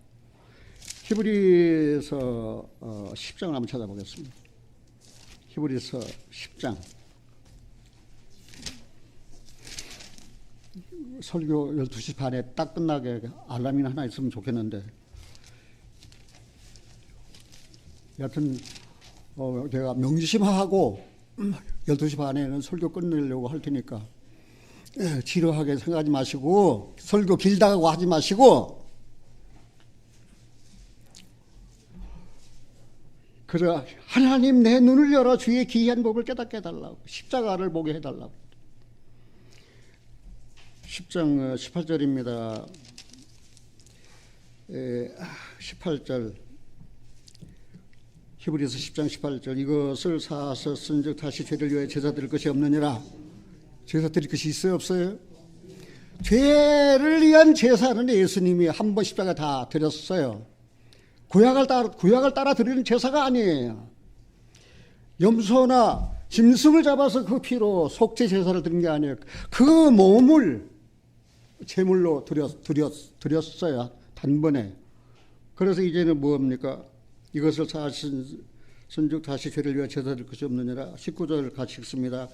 히브리서 10장을 한번 찾아보겠습니다. 히브리서 10장. 설교 12시 반에 딱 끝나게 알람이나 하나 있으면 좋겠는데, 여하튼 제가 명심하고 12시 반에는 설교 끝내려고 할 테니까 지루하게 생각하지 마시고, 설교 길다고 하지 마시고, 그래, 하나님 내 눈을 열어 주의 기이한 법을 깨닫게 해달라고, 십자가를 보게 해달라고. 10장 18절입니다. 18절, 히브리서 10장 18절. 이것을 사서 쓴즉 다시 죄를 위하여 제사 드릴 것이 없느니라. 제사 드릴 것이 있어요, 없어요? 죄를 위한 제사는 예수님이 한 번 십자가 다 드렸어요. 구약을 따라 드리는 제사가 아니에요. 염소나 짐승을 잡아서 그 피로 속죄 제사를 드린 게 아니에요. 그 몸을 제물로 드렸어요, 단번에. 그래서 이제는 뭡니까? 이것을 사신즉 다시 죄를 위하여 제사 드릴 것이 없느니라. 19절 같이 읽습니다.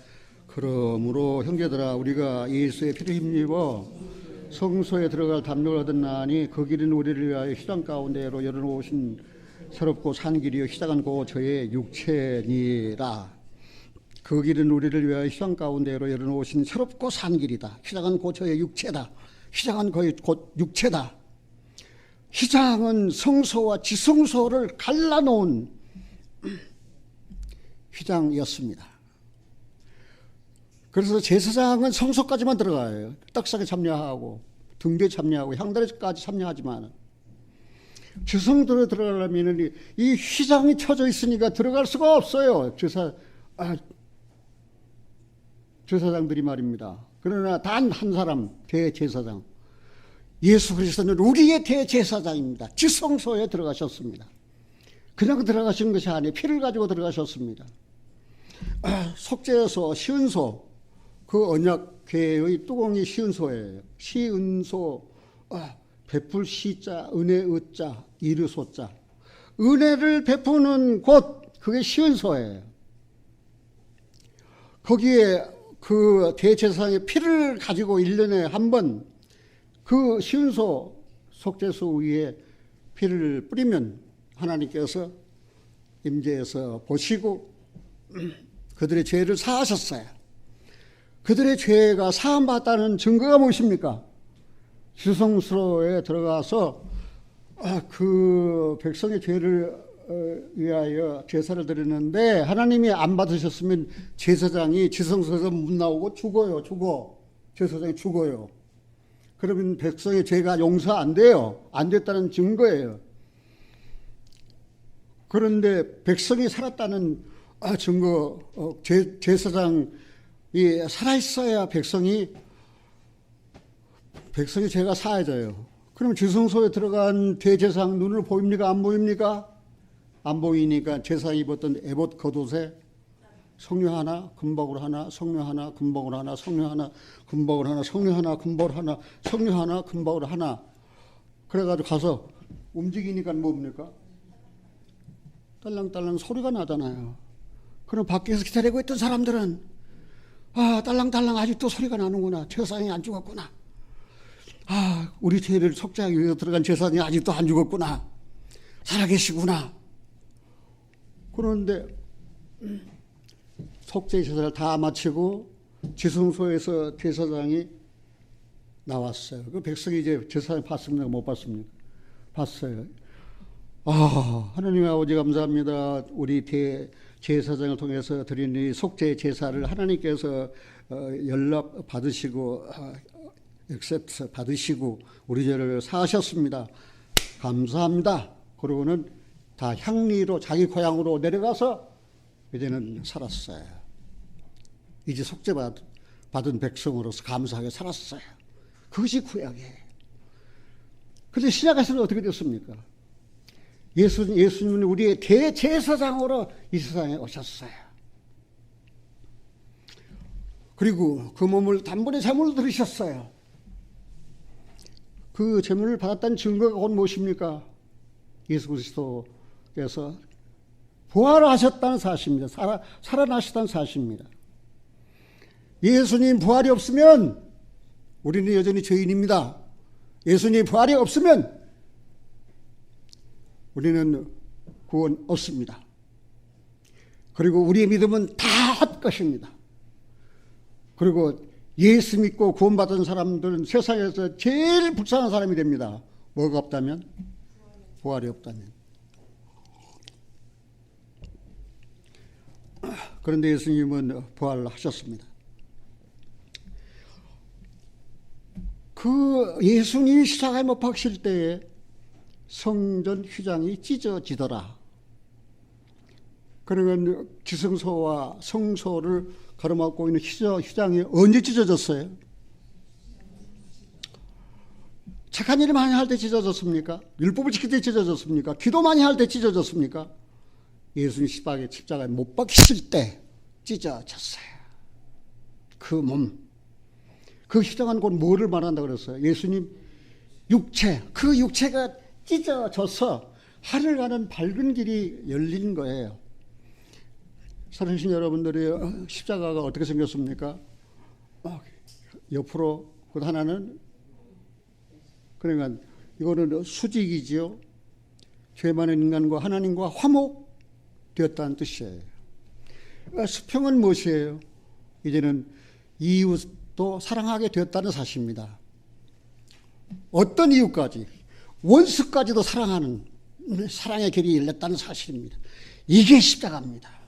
그러므로 형제들아, 우리가 예수의 피를 힘입어 성소에 들어갈 담력을 얻었나니 그 길은 우리를 위하여 휘장 가운데로 열어놓으신 새롭고 산 길이요 휘장은 곧 저의 육체니라. 그 길은 우리를 위하여 휘장 가운데로 열어놓으신 새롭고 산 길이다. 휘장은 곧 저의 육체다. 휘장은 거의 곧 육체다. 휘장은 성소와 지성소를 갈라놓은 휘장이었습니다. 그래서 제사장은 성소까지만 들어가요. 떡상에 참여하고 등대에 참여하고 향단에까지 참여하지만, 지성소에 들어가려면 이 휘장이 쳐져 있으니까 들어갈 수가 없어요. 제사장들이 말입니다. 그러나 단 한 사람, 대제사장, 예수 그리스도는 우리의 대제사장입니다. 지성소에 들어가셨습니다. 그냥 들어가신 것이 아니에요. 피를 가지고 들어가셨습니다. 속죄소, 시은소, 그 언약궤의 뚜껑이 시은소예요. 시은소, 베풀 시자, 은혜 의자, 이르소자. 은혜를 베푸는 곳, 그게 시은소예요. 거기에 그 대제사장의 피를 가지고 1년에 한 번 그 시은소, 속죄소 위에 피를 뿌리면 하나님께서 임재해서 보시고 그들의 죄를 사하셨어요. 그들의 죄가 사함받았다는 증거가 무엇입니까? 지성소에 들어가서 그 백성의 죄를 위하여 제사를 드리는데, 하나님이 안 받으셨으면 제사장이 지성소에서 못 나오고 죽어요. 제사장이 죽어요. 그러면 백성의 죄가 용서 안 돼요. 안 됐다는 증거예요. 그런데 백성이 살았다는 증거, 제사장이 살아있어야 백성의 죄가 사해져요. 그럼 지성소에 들어간 대제사장 눈을 보입니까? 안 보입니까? 안 보이니까 제사장이 입었던 에봇 겉옷에 성류 하나, 금박울 하나, 성류 하나, 금박울 하나, 성류 하나, 금박울 하나, 성류 하나, 금박울 하나, 성류 하나, 금박울 하나. 그래가지고 가서 움직이니까 뭡니까? 딸랑딸랑 소리가 나잖아요. 그럼 밖에서 기다리고 있던 사람들은 딸랑딸랑 아직도 소리가 나는구나. 제사장이 안 죽었구나. 우리 죄를 속죄하기 위해서 들어간 제사장이 아직도 안 죽었구나. 살아계시구나. 그런데 속죄 제사를 다 마치고 지성소에서 제사장이 나왔어요. 그 백성이 이제 제사장 봤습니까? 못 봤습니까? 봤어요. 하나님 아버지 감사합니다. 우리 대제사장을 통해서 드린 이 속죄 제사를 하나님께서 연락 받으시고 액셉트 받으시고 우리 죄를 사하셨습니다. 감사합니다. 그러고는 다 향리로 자기 고향으로 내려가서 이제는 살았어요. 이제 속죄받은 백성으로서 감사하게 살았어요. 그것이 구약이에요. 그런데 신약에서는 어떻게 됐습니까? 예수님은 우리의 대제사장으로 이 세상에 오셨어요. 그리고 그 몸을 단번에 제물로 드리셨어요. 그 제물을 받았다는 증거가 곧 무엇입니까? 예수 그리스도께서 부활하셨다는 사실입니다. 살아나셨다는 사실입니다. 예수님 부활이 없으면 우리는 여전히 죄인입니다. 예수님 부활이 없으면 우리는 구원 없습니다. 그리고 우리의 믿음은 다 헛것입니다. 그리고 예수 믿고 구원받은 사람들은 세상에서 제일 불쌍한 사람이 됩니다. 뭐가 없다면? 부활이 없다면. 그런데 예수님은 부활하셨습니다. 그 예수님이 십자가에 못 박힐 때에 성전 휘장이 찢어지더라. 그러면 지성소와 성소를 가로막고 있는 휘장이 언제 찢어졌어요? 착한 일 많이 할 때 찢어졌습니까? 율법을 지킬 때 찢어졌습니까? 기도 많이 할 때 찢어졌습니까? 예수님 십자가에 못 박히실 때 찢어졌어요. 그 몸. 그 휘장은 곧 뭐를 말한다고 그랬어요? 예수님 육체. 그 육체가 찢어져서 하늘 가는 밝은 길이 열린 거예요. 사랑하신 여러분들이 십자가가 어떻게 생겼습니까? 옆으로 그 하나는 그러니까 이거는 수직이지요. 죄 많은 인간과 하나님과 화목되었다는 뜻이에요. 수평은 무엇이에요? 이제는 이웃도 사랑하게 되었다는 사실입니다. 어떤 이웃까지 원수까지도 사랑하는 사랑의 길이 열렸다는 사실입니다. 이게 십자가입니다.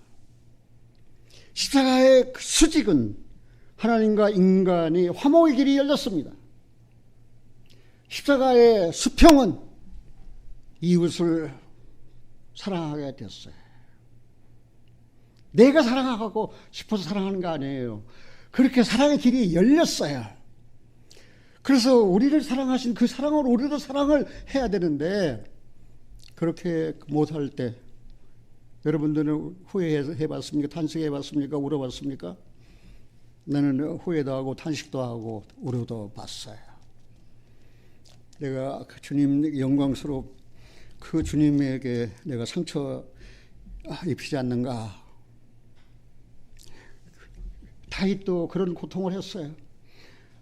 십자가의 수직은 하나님과 인간이 화목의 길이 열렸습니다. 십자가의 수평은 이웃을 사랑하게 됐어요. 내가 사랑하고 싶어서 사랑하는 거 아니에요. 그렇게 사랑의 길이 열렸어요. 그래서 우리를 사랑하신 그 사랑으로 우리도 사랑을 해야 되는데 그렇게 못할 때 여러분들은 후회해봤습니까? 탄식해봤습니까? 울어봤습니까? 나는 후회도 하고 탄식도 하고 울어도 봤어요. 내가 그 주님 영광스럽 그 주님에게 내가 상처 입히지 않는가. 다윗도 그런 고통을 했어요.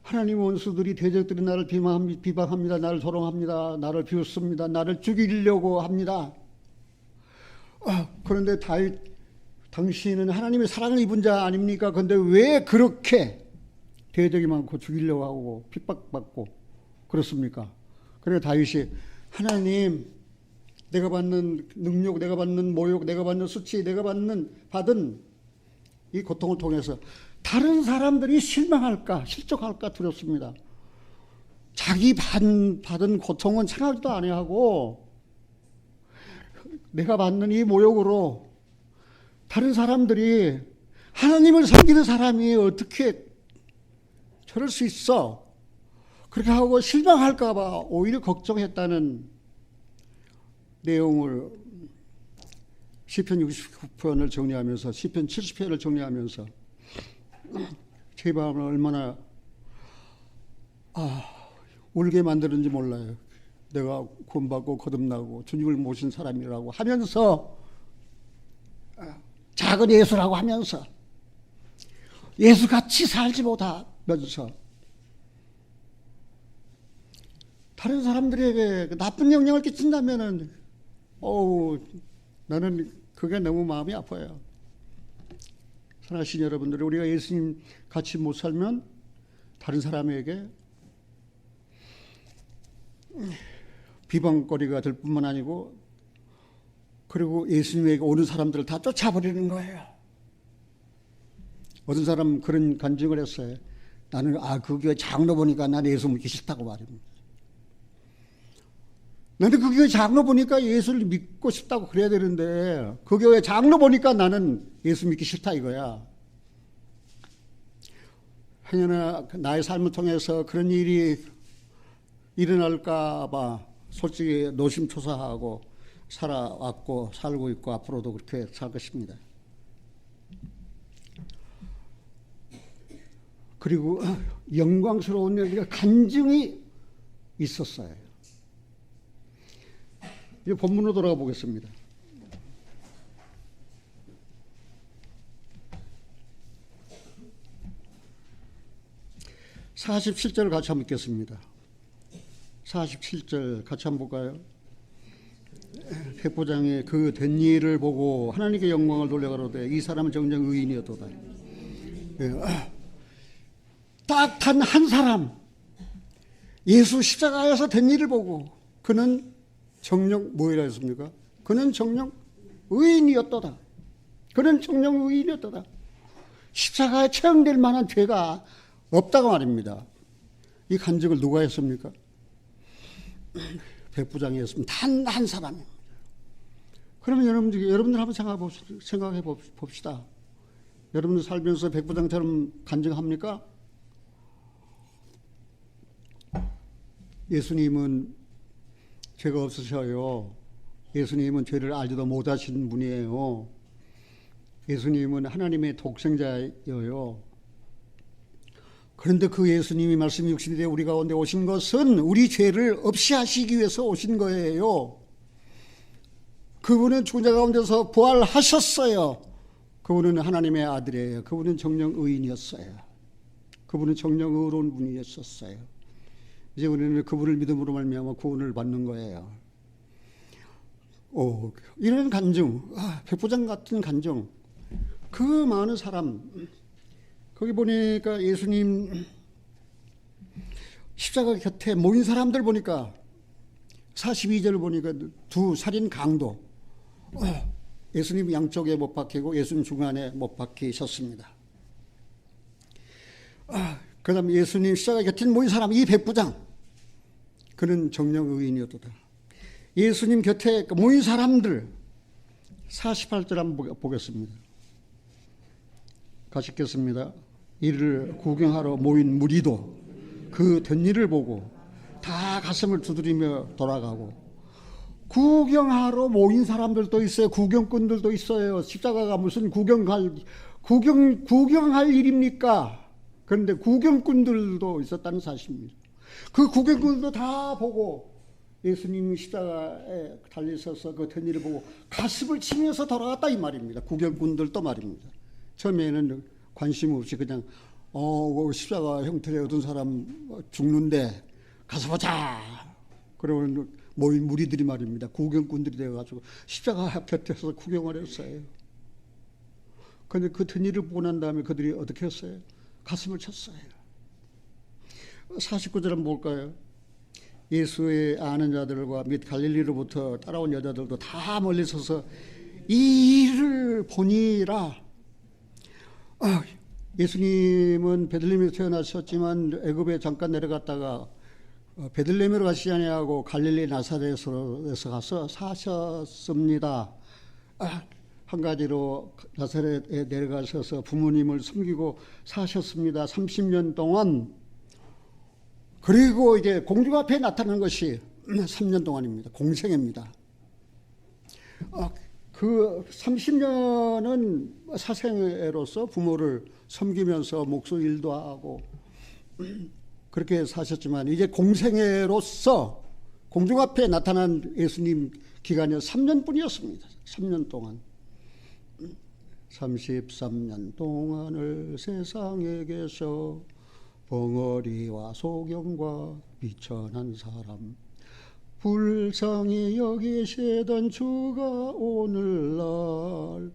하나님 원수들이 대적들이 나를 비방합니다. 나를 조롱합니다. 나를 비웃습니다. 나를 죽이려고 합니다. 그런데 다윗 당신은 하나님의 사랑을 입은 자 아닙니까? 그런데 왜 그렇게 대적이 많고 죽이려고 하고 핍박받고 그렇습니까? 그래서 다윗이 하나님 내가 받는 능욕, 내가 받는 모욕, 내가 받는 수치, 내가 받은 이 고통을 통해서 다른 사람들이 실망할까 실족할까 두렵습니다. 자기 받은 고통은 생각도 안 해하고 내가 받는 이 모욕으로 다른 사람들이 하나님을 섬기는 사람이 어떻게 저럴 수 있어? 그렇게 하고 실망할까 봐 오히려 걱정했다는 내용을 시편 69편을 정리하면서 시편 70편을 정리하면서 제 마음을 얼마나 울게 만드는지 몰라요. 내가 구원받고 거듭나고 주님을 모신 사람이라고 하면서 작은 예수라고 하면서 예수같이 살지 못하면서 다른 사람들에게 나쁜 영향을 끼친다면은 나는 그게 너무 마음이 아파요. 사랑하신 여러분들, 우리가 예수님 같이 못 살면 다른 사람에게 비방거리가 될 뿐만 아니고 그리고 예수님에게 오는 사람들을 다 쫓아버리는 거예요. 어떤 사람 그런 간증을 했어요. 나는 그 교회 장로 보니까 나는 예수 믿기 싫다고 말입니다. 나는 그 교회 장로 보니까 예수를 믿고 싶다고 그래야 되는데 그 교회 장로 보니까 나는 예수 믿기 싫다 이거야. 행여나 나의 삶을 통해서 그런 일이 일어날까 봐 솔직히 노심초사하고 살아왔고 살고 있고 앞으로도 그렇게 살 것입니다. 그리고 영광스러운 간증이 있었어요. 이제 본문으로 돌아가 보겠습니다. (47절) 같이 한번 읽겠습니다. 47절 같이 한번 볼까요? 백부장이 그 된 일을 보고 하나님께 영광을 돌려가로되 이 사람은 정녕 의인이었도다. 딱 단 한 사람, 예수 십자가에서 된 일을 보고 그는 정녕 뭐이라 했습니까? 그는 정녕 의인이었도다. 그는 정녕 의인이었도다. 십자가에 처형될 만한 죄가 없다고 말입니다. 이 간증을 누가 했습니까? 백부장이 했습니다. 단 한 사람입니다. 그러면 여러분들 한번 생각해 봅시다. 여러분들 살면서 백부장처럼 간증합니까? 예수님은 죄가 없으셔요. 예수님은 죄를 알지도 못하신 분이에요. 예수님은 하나님의 독생자예요. 그런데 그 예수님이 말씀이 육신이 되어 우리 가운데 오신 것은 우리 죄를 없이 하시기 위해서 오신 거예요. 그분은 죽은 자 가운데서 부활하셨어요. 그분은 하나님의 아들이에요. 그분은 정녕 의인이었어요. 그분은 정녕 의로운 분이었었어요. 이제 우리는 그분을 믿음으로 말미암아 구원을 받는 거예요. 이런 간증, 백부장 같은 간증, 그 많은 사람, 거기 보니까 예수님 십자가 곁에 모인 사람들 보니까 42절 보니까 두 살인 강도, 예수님 양쪽에 못 박히고 예수님 중간에 못 박히셨습니다. 그 다음에 예수님 십자가 곁에 모인 사람, 이 백부장, 그는 정녕 의인이었도다. 예수님 곁에 모인 사람들, 48절 한번 보겠습니다. 같이 읽겠습니다. 이를 구경하러 모인 무리도 그 된 일을 보고 다 가슴을 두드리며 돌아가고. 구경하러 모인 사람들도 있어요. 구경꾼들도 있어요. 십자가가 무슨 구경할 일입니까? 그런데 구경꾼들도 있었다는 사실입니다. 그 구경꾼들도 다 보고 예수님이 십자가에 달리셔서 그 된 일을 보고 가슴을 치면서 돌아갔다 이 말입니다. 구경꾼들도 말입니다. 처음에는 관심 없이 그냥 십자가 형태를 얻은 사람 죽는데 가서 보자. 그러고 모인 무리들이 말입니다. 구경꾼들이 되어가지고 십자가 곁에서 구경을 했어요. 그런데 그 된 일을 보고 난 다음에 그들이 어떻게 했어요? 가슴을 쳤어요. 49절 한번 볼까요? 예수의 아는 자들과 및 갈릴리로부터 따라온 여자들도 다 멀리 서서 이 일을 보니라. 예수님은 베들레헴에서 태어나셨지만 애굽에 잠깐 내려갔다가 베들레헴으로 가시지 아니하고 갈릴리 나사렛에서 가서 사셨습니다. 한 가지로 나사렛에 내려가셔서 부모님을 섬기고 사셨습니다. 30년 동안. 그리고 이제 공중 앞에 나타난 것이 3년 동안입니다. 공생애입니다. 그 30년은 사생애로서 부모를 섬기면서 목소 일도 하고 그렇게 사셨지만 이제 공생애로서 공중 앞에 나타난 예수님 기간이 3년뿐이었습니다. 3년 동안. 33년 동안을 세상에 계셔 벙어리와 소경과 비천한 사람 불쌍히 여기시던 주가 오늘날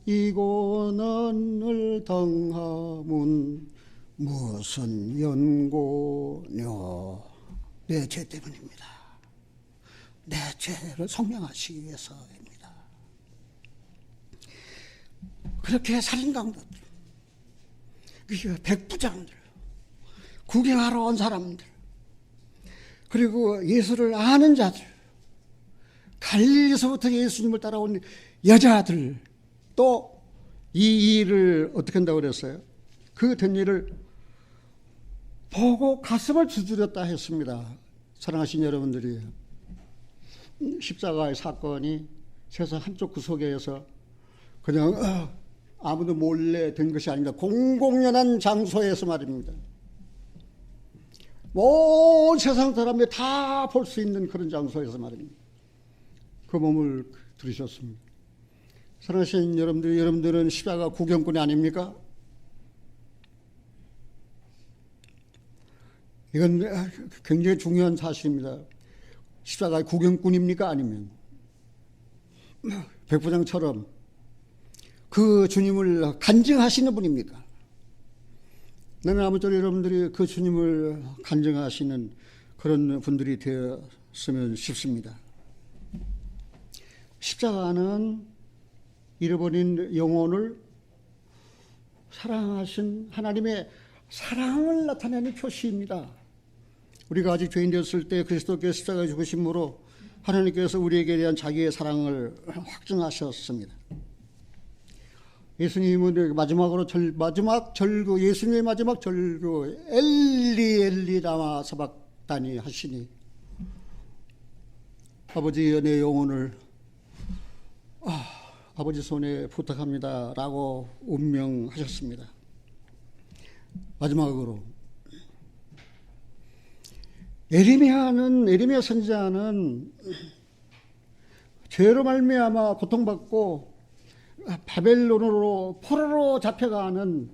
이 고난을 당함은 무슨 연고뇨. 내 죄 때문입니다. 내 죄를 속량하시기 위해서입니다. 그렇게 살인강도들, 백부장들, 구경하러 온 사람들, 그리고 예수를 아는 자들, 갈릴리에서부터 예수님을 따라온 여자들, 또 이 일을 어떻게 한다고 그랬어요? 그 된 일을 보고 가슴을 두드렸다 했습니다. 사랑하신 여러분들이, 십자가의 사건이 세상 한쪽 구석에서 그냥 아무도 몰래 된 것이 아닙니다. 공공연한 장소에서 말입니다. 온 세상 사람이 다 볼 수 있는 그런 장소에서 말입니다. 그 몸을 들으셨습니다. 사랑하시는 여러분들은 십자가 구경꾼이 아닙니까? 이건 굉장히 중요한 사실입니다. 십자가의 구경꾼입니까? 아니면 백부장처럼 그 주님을 간증하시는 분입니까? 나는 아무쪼록 여러분들이 그 주님을 간증하시는 그런 분들이 되었으면 싶습니다. 십자가는 잃어버린 영혼을 사랑하신 하나님의 사랑을 나타내는 표시입니다. 우리가 아직 죄인 되었을 때 그리스도께서 십자가에 죽으심으로 하나님께서 우리에게 대한 자기의 사랑을 확증하셨습니다. 예수님은 예수님의 마지막 절규 엘리 엘리 라마 사박다니 하시니 아버지 내 영혼을 아버지 손에 부탁합니다 라고 운명하셨습니다. 마지막으로 에레미야 선지자는 죄로 말미암아 고통받고 바벨론으로 포로로 잡혀가는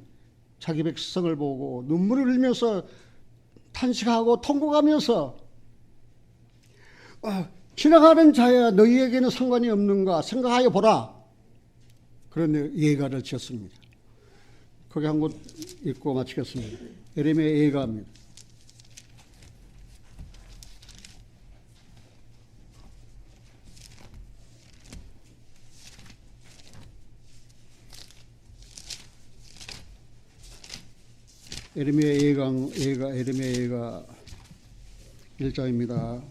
자기 백성을 보고 눈물을 흘리면서 탄식하고 통곡하면서 지나가는 자야 너희에게는 상관이 없는가 생각하여 보라, 그런 예가를 지었습니다. 거기 한 곳 읽고 마치겠습니다. 에레미야 예가입니다. 에레미야 예가 1장입니다.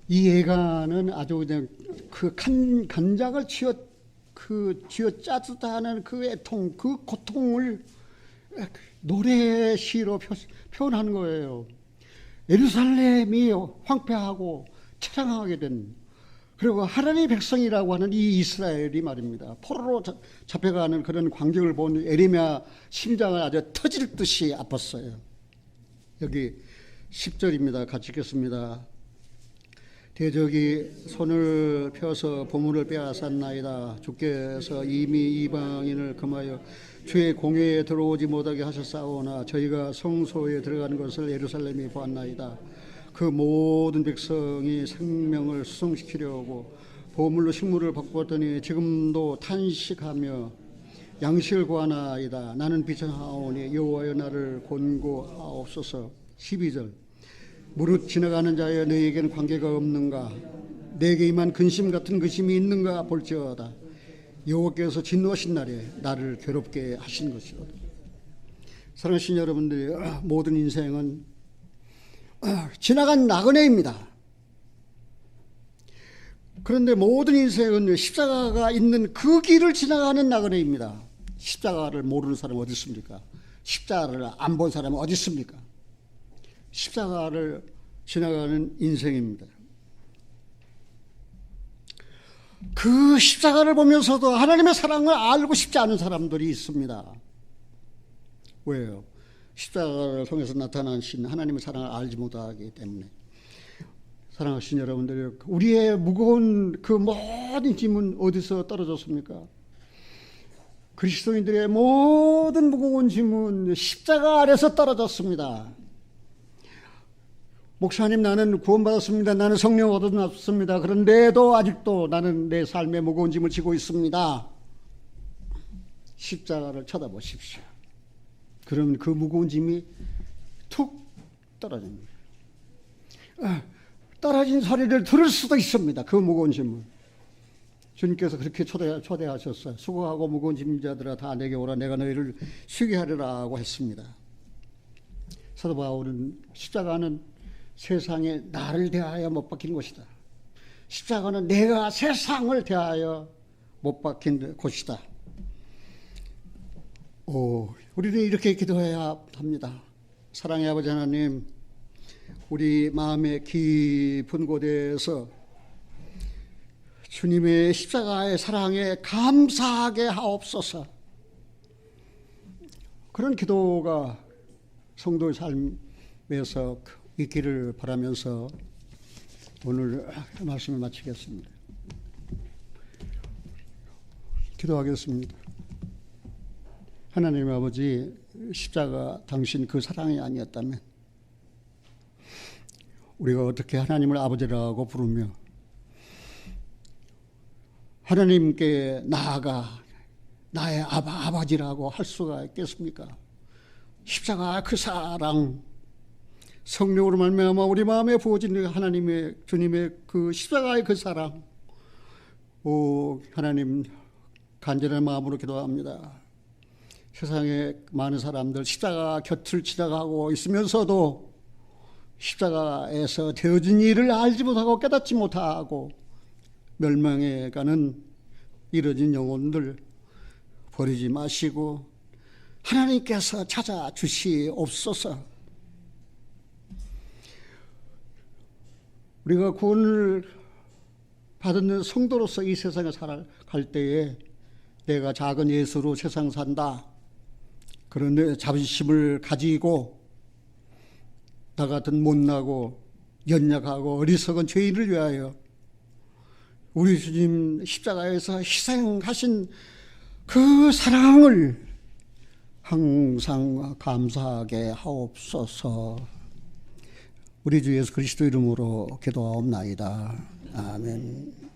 이 예가는 아주 그냥 그 간장을 쥐어 짜듯하는 그 애통, 그 고통을 노래 시로 표현하는 거예요. 예루살렘이 황폐하고 처량하게 된, 그리고 하나님의 백성이라고 하는 이 이스라엘이 말입니다, 포로로 잡혀가는 그런 광경을 본 에레미야 심장을 아주 터질 듯이 아팠어요. 여기 10절입니다. 같이 읽겠습니다. 대적이 손을 펴서 보물을 빼앗았나이다. 주께서 이미 이방인을 금하여 주의 공회에 들어오지 못하게 하셨사오나 저희가 성소에 들어가는 것을 예루살렘이 보았나이다. 그 모든 백성이 생명을 수송시키려고 보물로 식물을 바꾸었더니 지금도 탄식하며 양식을 구하나이다. 나는 비천하오니 여호와여 나를 곤고하옵소서. 12절 무릇 지나가는 자여 너희에게는 관계가 없는가? 내게 임한 근심 같은 근심이 있는가 볼지어다. 여호와께서 진노하신 날에 나를 괴롭게 하신 것이로다. 사랑하신 여러분들이, 모든 인생은 지나간 나그네입니다. 그런데 모든 인생은 십자가가 있는 그 길을 지나가는 나그네입니다. 십자가를 모르는 사람은 어디 있습니까? 십자가를 안 본 사람은 어디 있습니까? 십자가를 지나가는 인생입니다. 그 십자가를 보면서도 하나님의 사랑을 알고 싶지 않은 사람들이 있습니다. 왜요? 십자가를 통해서 나타나신 하나님의 사랑을 알지 못하기 때문에. 사랑하신 여러분들, 우리의 무거운 그 모든 짐은 어디서 떨어졌습니까? 그리스도인들의 모든 무거운 짐은 십자가 아래서 떨어졌습니다. 목사님, 나는 구원받았습니다. 나는 성령 얻어놨습니다. 그런데도 아직도 나는 내 삶의 무거운 짐을 지고 있습니다. 십자가를 쳐다보십시오. 그러면 그 무거운 짐이 툭 떨어집니다. 떨어진 소리를 들을 수도 있습니다. 그 무거운 짐을. 주님께서 그렇게 초대하셨어요. 수고하고 무거운 짐진 자들아 다 내게 오라. 내가 너희를 쉬게 하리라고 했습니다. 사도 바울은 십자가는 세상에 나를 대하여 못 박힌 곳이다. 십자가는 내가 세상을 대하여 못 박힌 곳이다. 우리는 이렇게 기도해야 합니다. 사랑의 아버지 하나님, 우리 마음의 깊은 곳에서 주님의 십자가의 사랑에 감사하게 하옵소서. 그런 기도가 성도의 삶에서 있기를 바라면서 오늘 말씀을 마치겠습니다. 기도하겠습니다. 하나님 아버지, 십자가 당신 그 사랑이 아니었다면 우리가 어떻게 하나님을 아버지라고 부르며 하나님께 나아가 나의 아버지라고 할 수가 있겠습니까? 십자가 그 사랑, 성령으로 말미암아 우리 마음에 부어진 하나님의 주님의 그 십자가의 그 사랑, 오 하나님, 간절한 마음으로 기도합니다. 세상에 많은 사람들 십자가 곁을 지나가고 있으면서도 십자가에서 되어진 일을 알지 못하고 깨닫지 못하고 멸망해 가는 이뤄진 영혼들 버리지 마시고 하나님께서 찾아주시옵소서. 우리가 구원을 받은 성도로서 이 세상에 살아갈 때에 내가 작은 예수로 세상 산다, 그런 자부심을 가지고 나 같은 못나고 연약하고 어리석은 죄인을 위하여 우리 주님 십자가에서 희생하신 그 사랑을 항상 감사하게 하옵소서. 우리 주 예수 그리스도 이름으로 기도하옵나이다. 아멘.